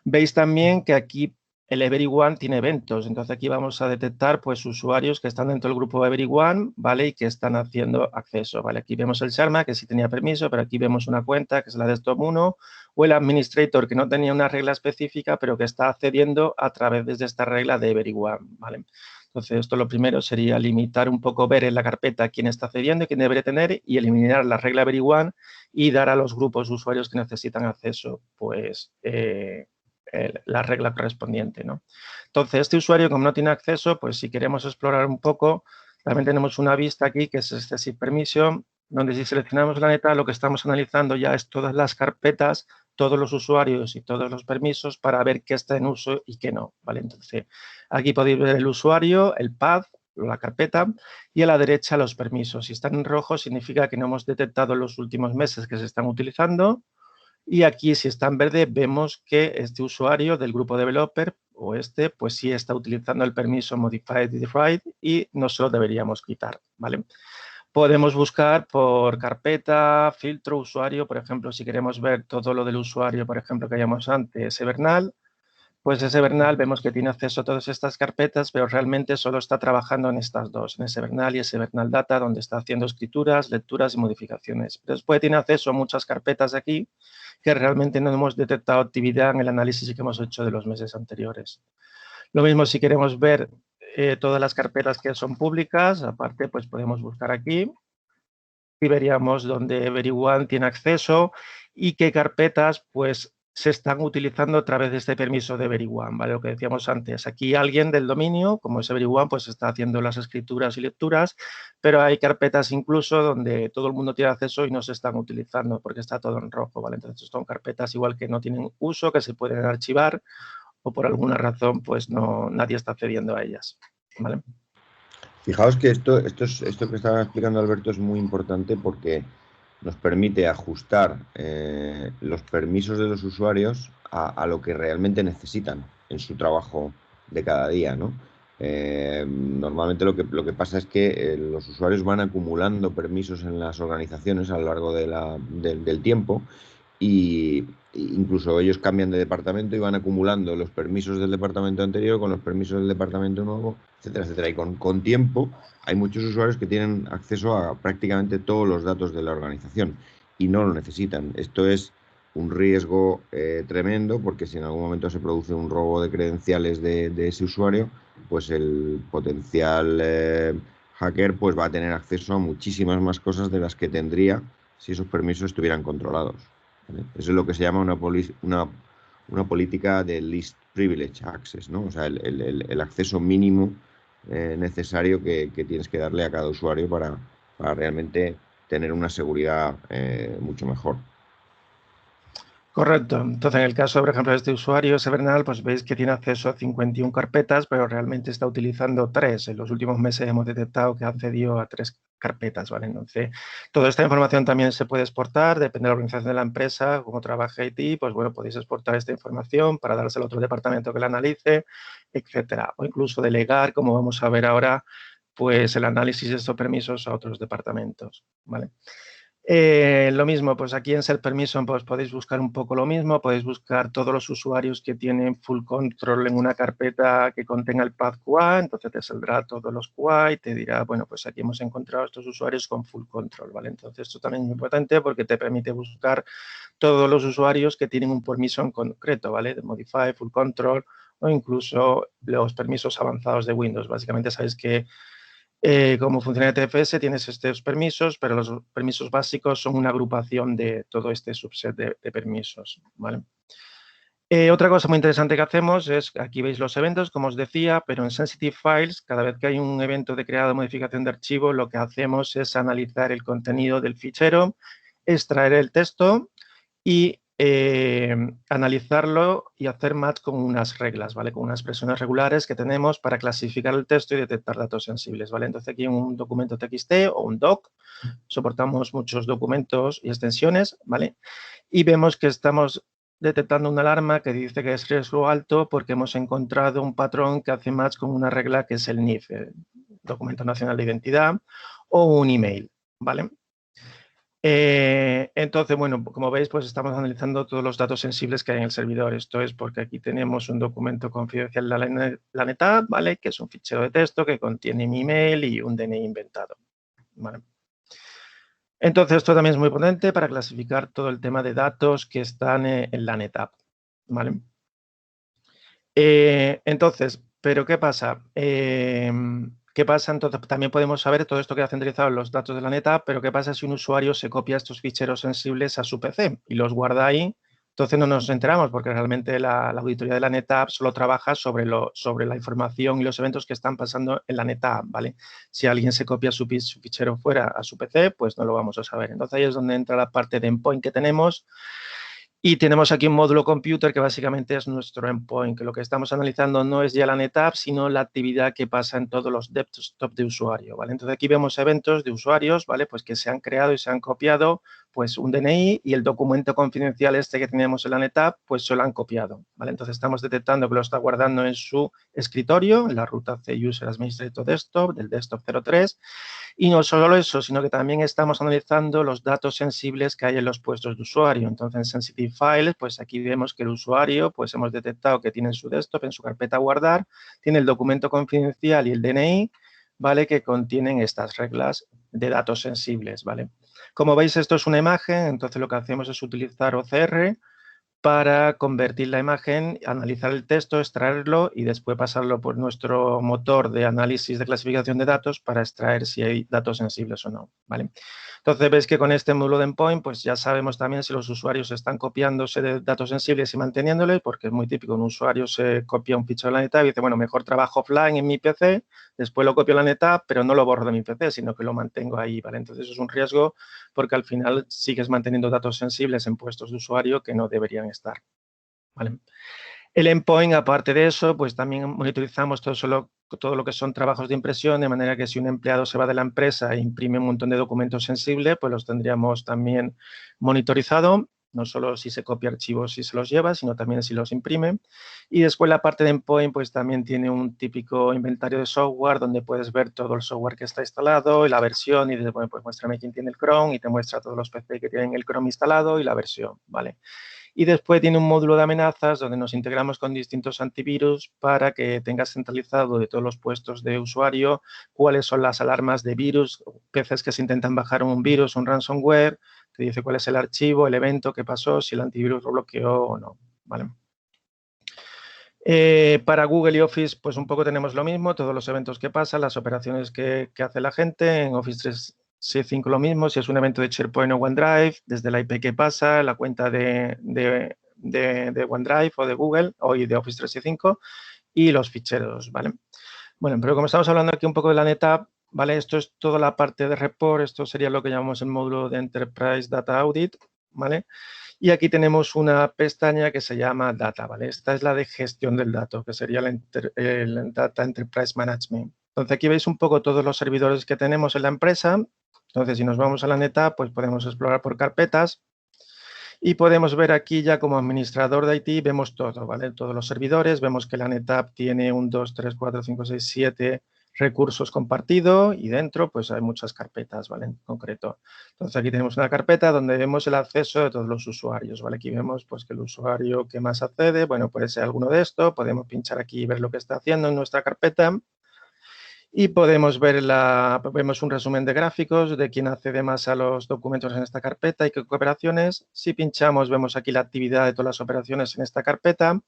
Veis también que aquí el Everyone tiene eventos, entonces aquí vamos a detectar pues usuarios que están dentro del grupo Everyone, ¿vale? Y que están haciendo acceso, ¿vale? Aquí vemos el Sharma, que sí tenía permiso, pero aquí vemos una cuenta, que es la de Desktop 1, o el Administrator, que no tenía una regla específica, pero que está accediendo a través de esta regla de Everyone, ¿vale? Entonces, esto lo primero sería limitar un poco, ver en la carpeta quién está accediendo y quién debería tener, y eliminar la regla Everyone y dar a los grupos de usuarios que necesitan acceso, pues, la regla correspondiente, ¿no? Entonces, este usuario, como no tiene acceso, pues si queremos explorar un poco, también tenemos una vista aquí que es Excessive Permission, donde si seleccionamos la neta, lo que estamos analizando ya es todas las carpetas, todos los usuarios y todos los permisos para ver qué está en uso y qué no, ¿vale? Entonces, aquí podéis ver el usuario, el path, la carpeta, y a la derecha los permisos. Si están en rojo, significa que no hemos detectado en los últimos meses que se están utilizando. Y aquí, si está en verde, vemos que este usuario del grupo developer o pues sí está utilizando el permiso modified y no se lo deberíamos quitar, ¿vale? Podemos buscar por carpeta, filtro, usuario, por ejemplo, si queremos ver todo lo del usuario, por ejemplo, que hayamos antes, Evernal, pues ese Evernal vemos que tiene acceso a todas estas carpetas, pero realmente solo está trabajando en estas dos, en ese Evernal y ese Evernal Data, donde está haciendo escrituras, lecturas y modificaciones. Pero después tiene acceso a muchas carpetas aquí que realmente no hemos detectado actividad en el análisis que hemos hecho de los meses anteriores. Lo mismo si queremos ver todas las carpetas que son públicas, aparte pues podemos buscar aquí y veríamos dónde Everyone tiene acceso y qué carpetas pues se están utilizando a través de este permiso de Everyone, ¿vale? Lo que decíamos antes, aquí alguien del dominio, como es Everyone, pues está haciendo las escrituras y lecturas, pero hay carpetas incluso donde todo el mundo tiene acceso y no se están utilizando porque está todo en rojo, ¿vale? Entonces son carpetas igual que no tienen uso, que se pueden archivar o por alguna razón pues nadie está accediendo a ellas, ¿vale? Fijaos que esto que estaba explicando Alberto es muy importante porque nos permite ajustar los permisos de los usuarios a lo que realmente necesitan en su trabajo de cada día, ¿no? Normalmente lo que pasa es que los usuarios van acumulando permisos en las organizaciones a lo largo del tiempo y incluso ellos cambian de departamento y van acumulando los permisos del departamento anterior con los permisos del departamento nuevo, etcétera, etcétera. Y con tiempo hay muchos usuarios que tienen acceso a prácticamente todos los datos de la organización y no lo necesitan. Esto es un riesgo tremendo porque si en algún momento se produce un robo de credenciales de ese usuario, pues el potencial hacker pues va a tener acceso a muchísimas más cosas de las que tendría si esos permisos estuvieran controlados. ¿Vale? Eso es lo que se llama una política de least privilege access, ¿no? O sea, el acceso mínimo necesario que tienes que darle a cada usuario para realmente tener una seguridad mucho mejor. Correcto. Entonces, en el caso, por ejemplo, de este usuario, Severnal, pues veis que tiene acceso a 51 carpetas, pero realmente está utilizando 3. En los últimos meses hemos detectado que ha accedido a 3 carpetas, ¿vale? Entonces, toda esta información también se puede exportar, depende de la organización de la empresa, cómo trabaja IT, pues bueno, podéis exportar esta información para dársela a otro departamento que la analice, etcétera. O incluso delegar, como vamos a ver ahora, pues el análisis de estos permisos a otros departamentos, ¿vale? Lo mismo, pues aquí en Set Permission pues podéis buscar un poco lo mismo, podéis buscar todos los usuarios que tienen full control en una carpeta que contenga el path QA, entonces te saldrá todos los QA y te dirá, bueno, pues aquí hemos encontrado estos usuarios con full control, ¿vale? Entonces esto también es muy importante porque te permite buscar todos los usuarios que tienen un permiso en concreto, ¿vale? De Modify, full control o incluso los permisos avanzados de Windows. Básicamente sabéis que como funciona TFS tienes estos permisos, pero los permisos básicos son una agrupación de todo este subset de permisos, ¿vale? Otra cosa muy interesante que hacemos es, aquí veis los eventos, como os decía, pero en Sensitive Files, cada vez que hay un evento de creado o modificación de archivo, lo que hacemos es analizar el contenido del fichero extraer el texto y analizarlo y hacer match con unas reglas, ¿vale? Con unas expresiones regulares que tenemos para clasificar el texto y detectar datos sensibles, ¿vale? Entonces aquí en un documento TXT o un doc soportamos muchos documentos y extensiones, ¿vale? Y vemos que estamos detectando una alarma que dice que es riesgo alto porque hemos encontrado un patrón que hace match con una regla que es el NIF, el Documento Nacional de Identidad, o un email, ¿vale? Entonces, bueno, como veis, pues estamos analizando todos los datos sensibles que hay en el servidor. Esto es porque aquí tenemos un documento confidencial de la NetApp, ¿vale? Que es un fichero de texto que contiene mi email y un DNI inventado, ¿vale? Entonces, esto también es muy potente para clasificar todo el tema de datos que están en la NetApp, ¿vale? Entonces, ¿pero qué pasa? ¿Qué pasa? Entonces, también podemos saber todo esto que ha centralizado en los datos de la NetApp, pero ¿qué pasa si un usuario se copia estos ficheros sensibles a su PC y los guarda ahí? Entonces no nos enteramos porque realmente la auditoría de la NetApp solo trabaja sobre la información y los eventos que están pasando en la NetApp, ¿vale? Si alguien se copia su fichero fuera a su PC, pues no lo vamos a saber. Entonces ahí es donde entra la parte de endpoint que tenemos. Y tenemos aquí un módulo computer que básicamente es nuestro endpoint, que lo que estamos analizando no es ya la NetApp, sino la actividad que pasa en todos los desktop de usuario, ¿vale? Entonces aquí vemos eventos de usuarios, ¿vale? Pues que se han creado y se han copiado, pues un DNI y el documento confidencial este que tenemos en la NetApp, pues se lo han copiado, ¿vale? Entonces estamos detectando que lo está guardando en su escritorio, en la ruta C User Administrator Desktop, del Desktop 03. Y no solo eso, sino que también estamos analizando los datos sensibles que hay en los puestos de usuario. Entonces, en Sensitive Files, pues aquí vemos que el usuario, pues hemos detectado que tiene en su desktop, en su carpeta guardar, tiene el documento confidencial y el DNI, ¿vale? Que contienen estas reglas de datos sensibles, ¿vale? Como veis, esto es una imagen, entonces lo que hacemos es utilizar OCR para convertir la imagen, analizar el texto, extraerlo y después pasarlo por nuestro motor de análisis de clasificación de datos para extraer si hay datos sensibles o no, ¿vale? Entonces, veis que con este módulo de endpoint, pues ya sabemos también si los usuarios están copiándose de datos sensibles y manteniéndoles, porque es muy típico, un usuario se copia un fichero de la NetApp y dice, bueno, mejor trabajo offline en mi PC, después lo copio en la NetApp, pero no lo borro de mi PC, sino que lo mantengo ahí, ¿vale? Entonces, eso es un riesgo porque al final sigues manteniendo datos sensibles en puestos de usuario que no deberían estar, ¿vale? El endpoint, aparte de eso, pues también monitorizamos todo lo que son trabajos de impresión, de manera que si un empleado se va de la empresa e imprime un montón de documentos sensibles, pues los tendríamos también monitorizado, no solo si se copia archivos y se los lleva, sino también si los imprime. Y después la parte de endpoint, pues también tiene un típico inventario de software donde puedes ver todo el software que está instalado y la versión y dices, bueno, pues muéstrame quién tiene el Chrome y te muestra todos los PC que tienen el Chrome instalado y la versión, ¿vale? Y después tiene un módulo de amenazas donde nos integramos con distintos antivirus para que tengas centralizado de todos los puestos de usuario cuáles son las alarmas de virus, veces que se intentan bajar un virus, un ransomware, te dice cuál es el archivo, el evento que pasó, si el antivirus lo bloqueó o no, ¿vale? Para Google y Office, pues un poco tenemos lo mismo, todos los eventos que pasan, las operaciones que hace la gente. En Office 365 lo mismo, si es un evento de SharePoint o OneDrive, desde la IP que pasa, la cuenta de OneDrive o de Google o de Office 365 y los ficheros, ¿vale? Bueno, pero como estamos hablando aquí un poco de la NetApp, ¿vale? Esto es toda la parte de report, esto sería lo que llamamos el módulo de Enterprise Data Audit, ¿vale? Y aquí tenemos una pestaña que se llama Data, ¿vale? Esta es la de gestión del dato, que sería el Data Enterprise Management. Entonces, aquí veis un poco todos los servidores que tenemos en la empresa. Entonces, si nos vamos a la NetApp, pues podemos explorar por carpetas y podemos ver aquí ya como administrador de IT, vemos todo, ¿vale? Todos los servidores, vemos que la NetApp tiene 1, 2, 3, 4, 5, 6, 7 recursos compartidos y dentro pues hay muchas carpetas, ¿vale? En concreto. Entonces aquí tenemos una carpeta donde vemos el acceso de todos los usuarios, ¿vale? Aquí vemos pues que el usuario que más accede, bueno, puede ser alguno de estos, podemos pinchar aquí y ver lo que está haciendo en nuestra carpeta y podemos ver vemos un resumen de gráficos de quién accede más a los documentos en esta carpeta y qué operaciones. Si pinchamos vemos aquí la actividad de todas las operaciones en esta carpeta.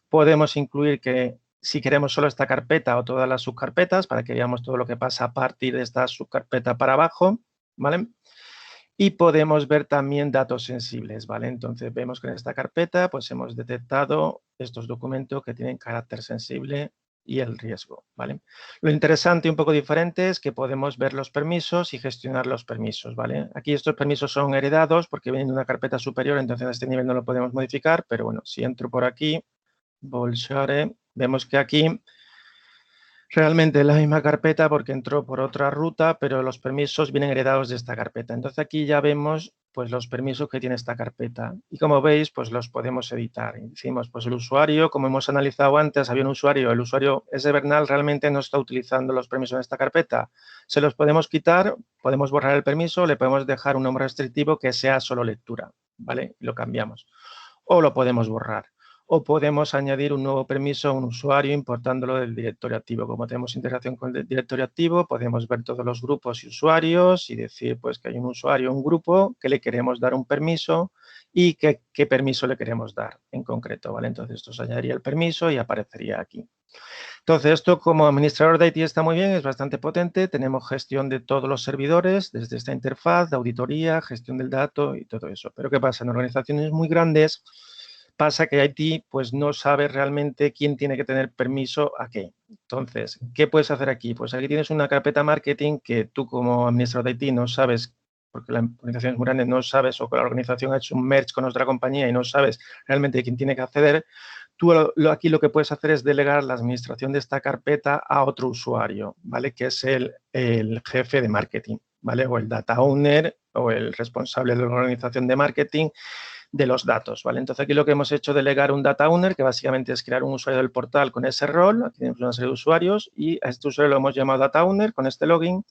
Podemos incluir que si queremos solo esta carpeta o todas las subcarpetas para que veamos todo lo que pasa a partir de esta subcarpeta para abajo, ¿vale? Y podemos ver también datos sensibles, ¿vale? Entonces vemos que en esta carpeta pues hemos detectado estos documentos que tienen carácter sensible y el riesgo, ¿vale? Lo interesante y un poco diferente es que podemos ver los permisos y gestionar los permisos, ¿vale? Aquí estos permisos son heredados porque vienen de una carpeta superior, entonces a este nivel no lo podemos modificar, pero bueno, si entro por aquí, Bolshare, vemos que aquí realmente es la misma carpeta porque entró por otra ruta, pero los permisos vienen heredados de esta carpeta. Entonces aquí ya vemos pues los permisos que tiene esta carpeta. Y como veis, pues los podemos editar. Y decimos, pues el usuario, como hemos analizado antes, había un usuario, el usuario SBernal realmente no está utilizando los permisos en esta carpeta. Se los podemos quitar, podemos borrar el permiso, le podemos dejar un nombre restrictivo que sea solo lectura, ¿vale? Y lo cambiamos. O lo podemos borrar. O podemos añadir un nuevo permiso a un usuario importándolo del directorio activo. Como tenemos integración con el directorio activo, podemos ver todos los grupos y usuarios y decir pues, que hay un usuario, un grupo, que le queremos dar un permiso y qué permiso le queremos dar en concreto, ¿vale? Entonces, esto se añadiría el permiso y aparecería aquí. Entonces, esto como administrador de IT está muy bien, es bastante potente. Tenemos gestión de todos los servidores, desde esta interfaz, de auditoría, gestión del dato y todo eso. Pero ¿qué pasa? En organizaciones muy grandes pasa que IT pues no sabe realmente quién tiene que tener permiso a qué. Entonces, ¿qué puedes hacer aquí? Pues aquí tienes una carpeta marketing que tú como administrador de IT no sabes, porque la organización es muy grande, no sabes, o que la organización ha hecho un merge con otra compañía y no sabes realmente quién tiene que acceder. Tú aquí lo que puedes hacer es delegar la administración de esta carpeta a otro usuario, ¿vale? Que es el jefe de marketing, ¿vale? O el data owner o el responsable de la organización de marketing de los datos, ¿vale? Entonces, aquí lo que hemos hecho es delegar un data owner, que básicamente es crear un usuario del portal con ese rol. Aquí tenemos una serie de usuarios y a este usuario lo hemos llamado data owner con este login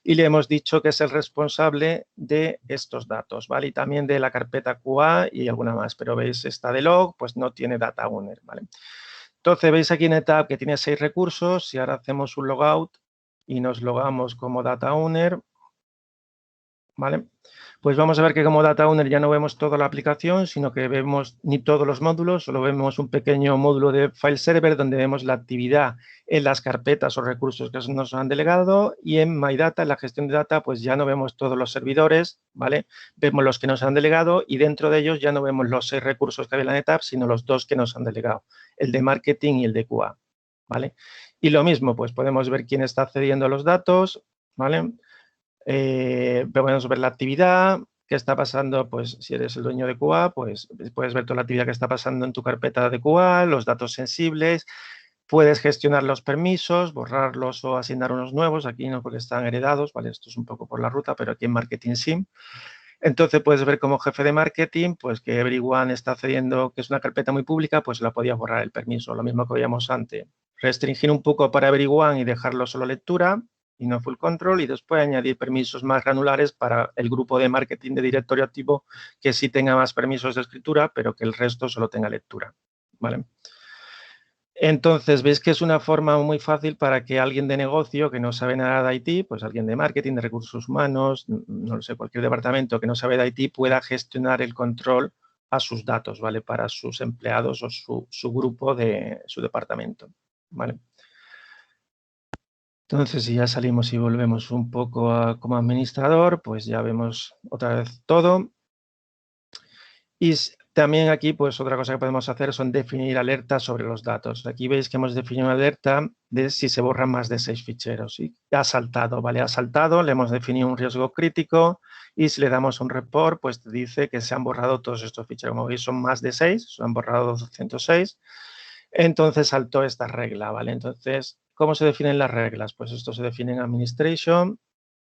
y le hemos dicho que es el responsable de estos datos, ¿vale? Y también de la carpeta QA y alguna más, pero veis, esta de log, pues no tiene data owner, ¿vale? Entonces, veis aquí en ETAP que tiene 6 recursos. Si ahora hacemos un logout y nos logamos como data owner, ¿vale? Pues vamos a ver que como data owner ya no vemos toda la aplicación, sino que vemos ni todos los módulos, solo vemos un pequeño módulo de file server donde vemos la actividad en las carpetas o recursos que nos han delegado y en MyData, en la gestión de data, pues ya no vemos todos los servidores, ¿vale? Vemos los que nos han delegado y dentro de ellos ya no vemos los 6 recursos que había en la NetApp, sino los 2 que nos han delegado, el de marketing y el de QA, ¿vale? Y lo mismo, pues podemos ver quién está accediendo a los datos, ¿vale? Podemos ver la actividad, qué está pasando, pues si eres el dueño de QA, pues puedes ver toda la actividad que está pasando en tu carpeta de QA, los datos sensibles, puedes gestionar los permisos, borrarlos o asignar unos nuevos, aquí no porque están heredados, ¿vale? Esto es un poco por la ruta, pero aquí en Marketing Sim. Entonces puedes ver como jefe de marketing, pues que Everyone está accediendo, que es una carpeta muy pública, pues la podías borrar el permiso, lo mismo que veíamos antes. Restringir un poco para Everyone y dejarlo solo lectura y no full control y después añadir permisos más granulares para el grupo de marketing de directorio activo que sí tenga más permisos de escritura, pero que el resto solo tenga lectura, ¿vale? Entonces, veis que es una forma muy fácil para que alguien de negocio que no sabe nada de IT, pues alguien de marketing, de recursos humanos, no lo sé, cualquier departamento que no sabe de IT pueda gestionar el control a sus datos, ¿vale? Para sus empleados o su grupo de su departamento, ¿vale? Entonces, si ya salimos y volvemos un poco como administrador, pues ya vemos otra vez todo. Y también aquí, pues otra cosa que podemos hacer son definir alertas sobre los datos. Aquí veis que hemos definido una alerta de si se borran más de 6 ficheros. Y ha saltado, ¿vale? Ha saltado, le hemos definido un riesgo crítico y si le damos un report, pues te dice que se han borrado todos estos ficheros. Como veis, son más de 6, se han borrado 206. Entonces saltó esta regla, ¿vale? Entonces, ¿cómo se definen las reglas? Pues esto se define en Administration.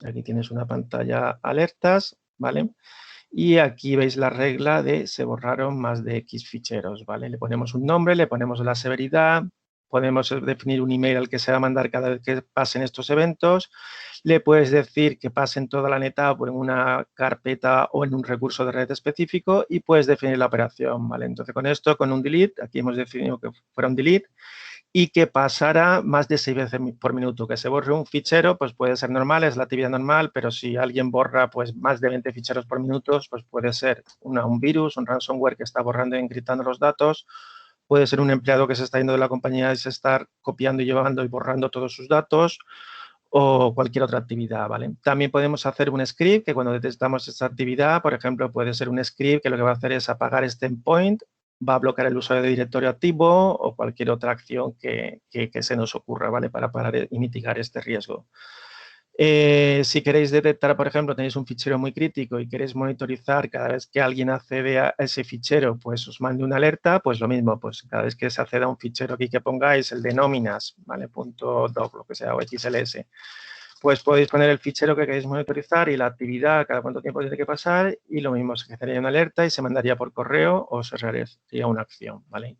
Aquí tienes una pantalla alertas, ¿vale? Y aquí veis la regla de se borraron más de X ficheros, ¿vale? Le ponemos un nombre, le ponemos la severidad, podemos definir un email al que se va a mandar cada vez que pasen estos eventos, le puedes decir que pasen toda la NetApp en una carpeta o en un recurso de red específico y puedes definir la operación, ¿vale? Entonces, con esto, con un delete, aquí hemos definido que fuera un delete, y que pasara más de 6 veces por minuto. Que se borre un fichero, pues puede ser normal, es la actividad normal, pero si alguien borra pues más de 20 ficheros por minuto, pues puede ser un virus, un ransomware que está borrando y encriptando los datos, puede ser un empleado que se está yendo de la compañía y se está copiando y llevando y borrando todos sus datos, o cualquier otra actividad, ¿vale? También podemos hacer un script que cuando detectamos esta actividad, por ejemplo, puede ser un script que lo que va a hacer es apagar este endpoint va a bloquear el usuario de directorio activo o cualquier otra acción que se nos ocurra, ¿vale? Para parar y mitigar este riesgo. Si queréis detectar, por ejemplo, tenéis un fichero muy crítico y queréis monitorizar cada vez que alguien accede a ese fichero, pues os mande una alerta, pues lo mismo, pues cada vez que se acceda a un fichero aquí que pongáis, el de nóminas, ¿vale? .doc, lo que sea, o XLS, pues podéis poner el fichero que queréis monitorizar y la actividad, cada cuánto tiempo tiene que pasar, y lo mismo, se generaría una alerta y se mandaría por correo o se realizaría una acción, ¿vale?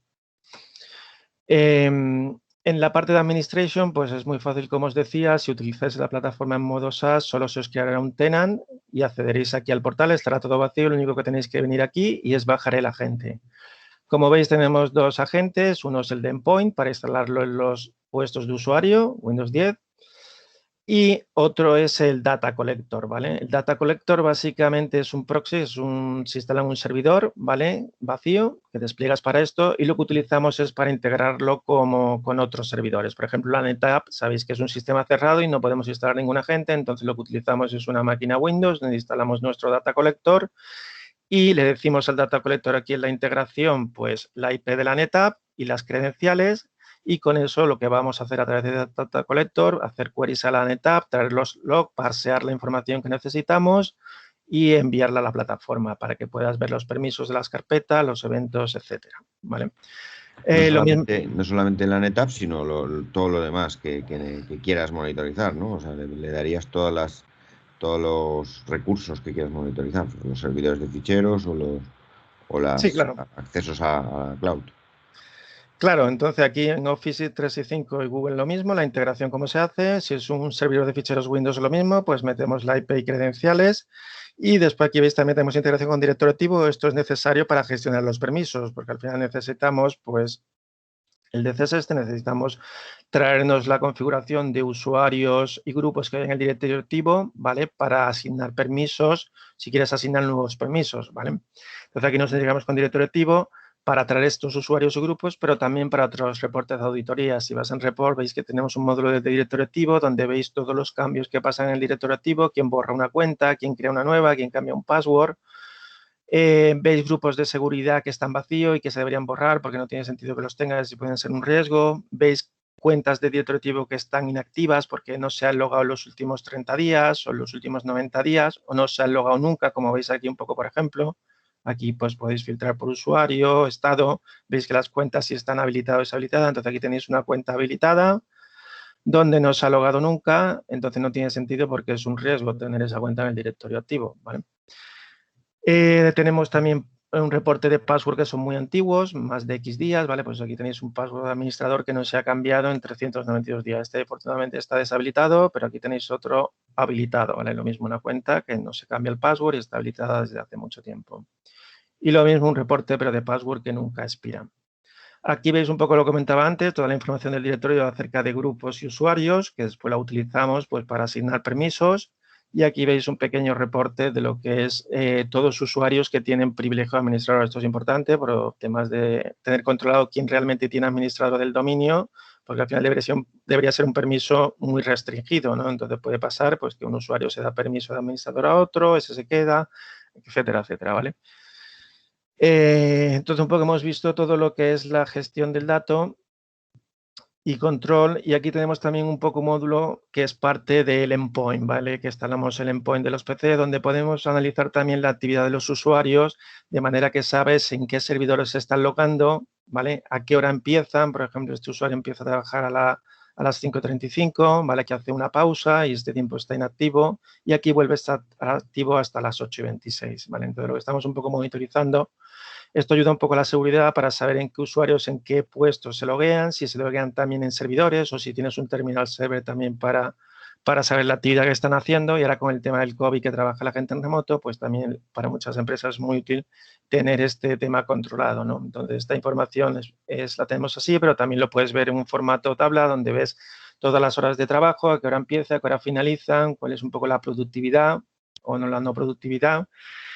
En la parte de Administration, pues es muy fácil, como os decía, si utilizáis la plataforma en modo SaaS, solo se os creará un tenant y accederéis aquí al portal, estará todo vacío, lo único que tenéis que venir aquí y es bajar el agente. Como veis, tenemos dos agentes, uno es el de Endpoint para instalarlo en los puestos de usuario, Windows 10, y otro es el Data Collector, ¿vale? El Data Collector básicamente es un proxy, se instala en un servidor, ¿vale? Vacío, que despliegas para esto, y lo que utilizamos es para integrarlo con otros servidores. Por ejemplo, la NetApp, sabéis que es un sistema cerrado y no podemos instalar ningún agente, entonces lo que utilizamos es una máquina Windows, donde instalamos nuestro Data Collector y le decimos al Data Collector aquí en la integración, pues la IP de la NetApp y las credenciales, y con eso lo que vamos a hacer a través de Data Collector, hacer queries a la NetApp, traer los logs, parsear la información que necesitamos y enviarla a la plataforma para que puedas ver los permisos de las carpetas, los eventos, etcétera, ¿vale? No solamente la NetApp, sino todo lo demás que quieras monitorizar, ¿no? O sea, le darías todos los recursos que quieras monitorizar, los servidores de ficheros o los Sí, claro. accesos a cloud. Claro, entonces aquí en Office 365 y Google lo mismo, la integración cómo se hace, si es un servidor de ficheros Windows lo mismo, pues metemos la IP y credenciales y después aquí veis también tenemos integración con directorio activo, esto es necesario para gestionar los permisos, porque al final necesitamos pues el DCS, necesitamos traernos la configuración de usuarios y grupos que hay en el directorio activo, ¿vale? Para asignar permisos, si quieres asignar nuevos permisos, ¿vale? Entonces aquí nos integramos con directorio activo para traer estos usuarios y grupos, pero también para otros reportes de auditoría. Si vas en report, veis que tenemos un módulo de directorio activo donde veis todos los cambios que pasan en el directorio activo, quién borra una cuenta, quién crea una nueva, quién cambia un password. Veis grupos de seguridad que están vacíos y que se deberían borrar porque no tiene sentido que los tengas y pueden ser un riesgo. Veis cuentas de directorio activo que están inactivas porque no se han logado en los últimos 30 días o en los últimos 90 días o no se han logado nunca, como veis aquí un poco, por ejemplo. Aquí pues podéis filtrar por usuario, estado. Veis que las cuentas si están habilitadas o deshabilitadas. Entonces aquí tenéis una cuenta habilitada donde no se ha logado nunca. Entonces no tiene sentido porque es un riesgo tener esa cuenta en el directorio activo, ¿vale? Tenemos también un reporte de password que son muy antiguos, más de X días, ¿vale? Pues aquí tenéis un password de administrador que no se ha cambiado en 392 días. Este, afortunadamente, está deshabilitado, pero aquí tenéis otro habilitado, ¿vale? Lo mismo una cuenta que no se cambia el password y está habilitada desde hace mucho tiempo. Y lo mismo un reporte, pero de password que nunca expira. Aquí veis un poco lo que comentaba antes, toda la información del directorio acerca de grupos y usuarios, que después la utilizamos pues, para asignar permisos. Y aquí veis un pequeño reporte de lo que es todos los usuarios que tienen privilegio de administrador. Esto es importante por temas de tener controlado quién realmente tiene administrador del dominio, porque al final debería ser un permiso muy restringido, ¿no? Entonces puede pasar pues, que un usuario se da permiso de administrador a otro, ese se queda, etcétera, etcétera, ¿vale? Entonces, un poco hemos visto todo lo que es la gestión del dato y control, y aquí tenemos también un poco módulo que es parte del endpoint, ¿vale? Que instalamos el endpoint de los PC, donde podemos analizar también la actividad de los usuarios, de manera que sabes en qué servidores se están logando, ¿vale? A qué hora empiezan, por ejemplo, este usuario empieza a trabajar a las 5:35, ¿vale? Que hace una pausa y este tiempo está inactivo, y aquí vuelve a estar activo hasta las 8:26, ¿vale? Entonces, lo que estamos un poco monitorizando. Esto ayuda un poco a la seguridad para saber en qué usuarios, en qué puestos se loguean, si se loguean también en servidores o si tienes un terminal server también para saber la actividad que están haciendo. Y ahora con el tema del COVID que trabaja la gente en remoto, pues también para muchas empresas es muy útil tener este tema controlado, ¿no? Entonces, esta información la tenemos así, pero también lo puedes ver en un formato tabla donde ves todas las horas de trabajo, a qué hora empieza, a qué hora finalizan, cuál es un poco la productividad o no la no productividad.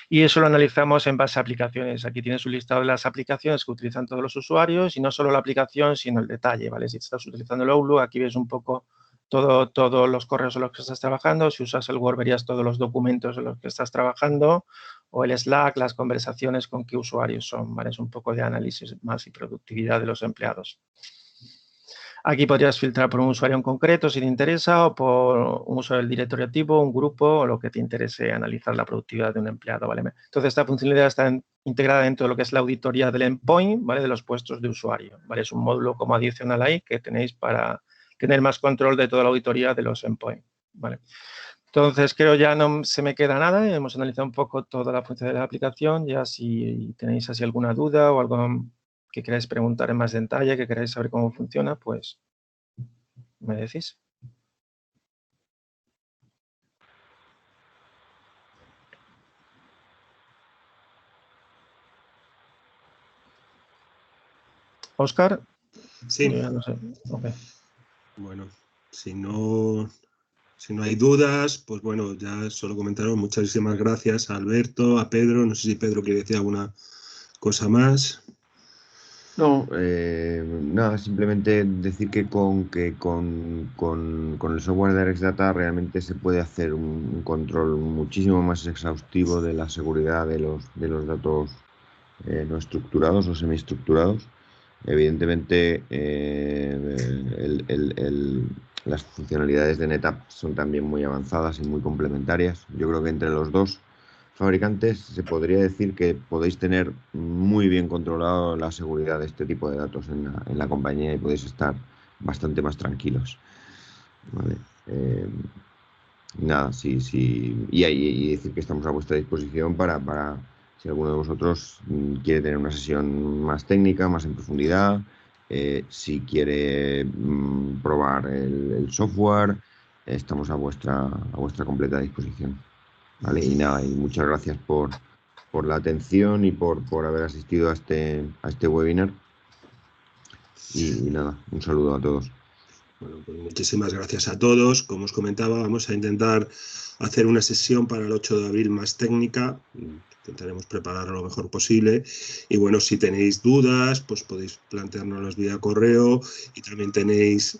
Y eso lo analizamos en base a aplicaciones. Aquí tienes un listado de las aplicaciones que utilizan todos los usuarios y no solo la aplicación, sino el detalle, ¿vale? Si estás utilizando el Outlook, aquí ves un poco todos los correos en los que estás trabajando. Si usas el Word, verías todos los documentos en los que estás trabajando. o el Slack, las conversaciones con qué usuarios son, ¿vale? Es un poco de análisis más y productividad de los empleados. Aquí podrías filtrar por un usuario en concreto si te interesa, o por un usuario del directorio activo, un grupo, o lo que te interese analizar la productividad de un empleado, ¿vale? Entonces, esta funcionalidad está integrada dentro de lo que es la auditoría del endpoint, ¿vale? De los puestos de usuario, ¿vale? Es un módulo como adicional ahí que tenéis para tener más control de toda la auditoría de los endpoints, ¿vale? Entonces, creo ya no se me queda nada. Hemos analizado un poco toda la función de la aplicación. Ya si tenéis así alguna duda o algo que queráis preguntar en más detalle, que queráis saber cómo funciona, pues me decís. Óscar. Sí. Yo ya no sé. Okay. Bueno, si no hay dudas, pues bueno, ya solo comentaros. Muchísimas gracias a Alberto, a Pedro. No sé si Pedro quiere decir alguna cosa más. No, nada, simplemente decir que con el software de ArexData realmente se puede hacer un control muchísimo más exhaustivo de la seguridad de los datos no estructurados o semiestructurados. Evidentemente, las funcionalidades de NetApp son también muy avanzadas y muy complementarias. Yo creo que entre los dos fabricantes se podría decir que podéis tener muy bien controlado la seguridad de este tipo de datos en la compañía y podéis estar bastante más tranquilos. ¿Vale? Nada, sí. Y decir que estamos a vuestra disposición para si alguno de vosotros quiere tener una sesión más técnica, más en profundidad, si quiere probar el software, estamos a vuestra completa disposición. ¿Vale? Y nada, y muchas gracias por la atención y por haber asistido a este webinar. Y nada, un saludo a todos. Bueno, pues muchísimas gracias a todos. Como os comentaba, vamos a intentar hacer una sesión para el 8 de abril más técnica. Intentaremos prepararlo lo mejor posible. Y bueno, si tenéis dudas, pues podéis planteárnoslas vía correo. Y también tenéis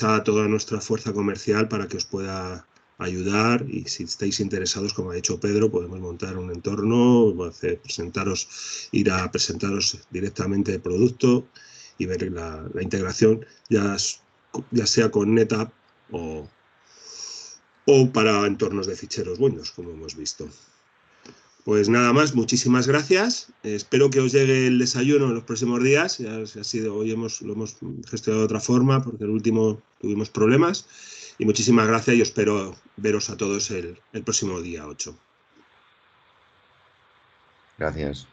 a toda nuestra fuerza comercial para que os pueda ayudar. Y si estáis interesados, como ha dicho Pedro, podemos montar un entorno, ir a presentaros directamente el producto y ver la integración, ya sea con NetApp o para entornos de ficheros Windows, como hemos visto. Pues nada más, muchísimas gracias. Espero que os llegue el desayuno en los próximos días. Hoy lo hemos gestionado de otra forma porque el último tuvimos problemas. Y muchísimas gracias y espero veros a todos el próximo día 8. Gracias.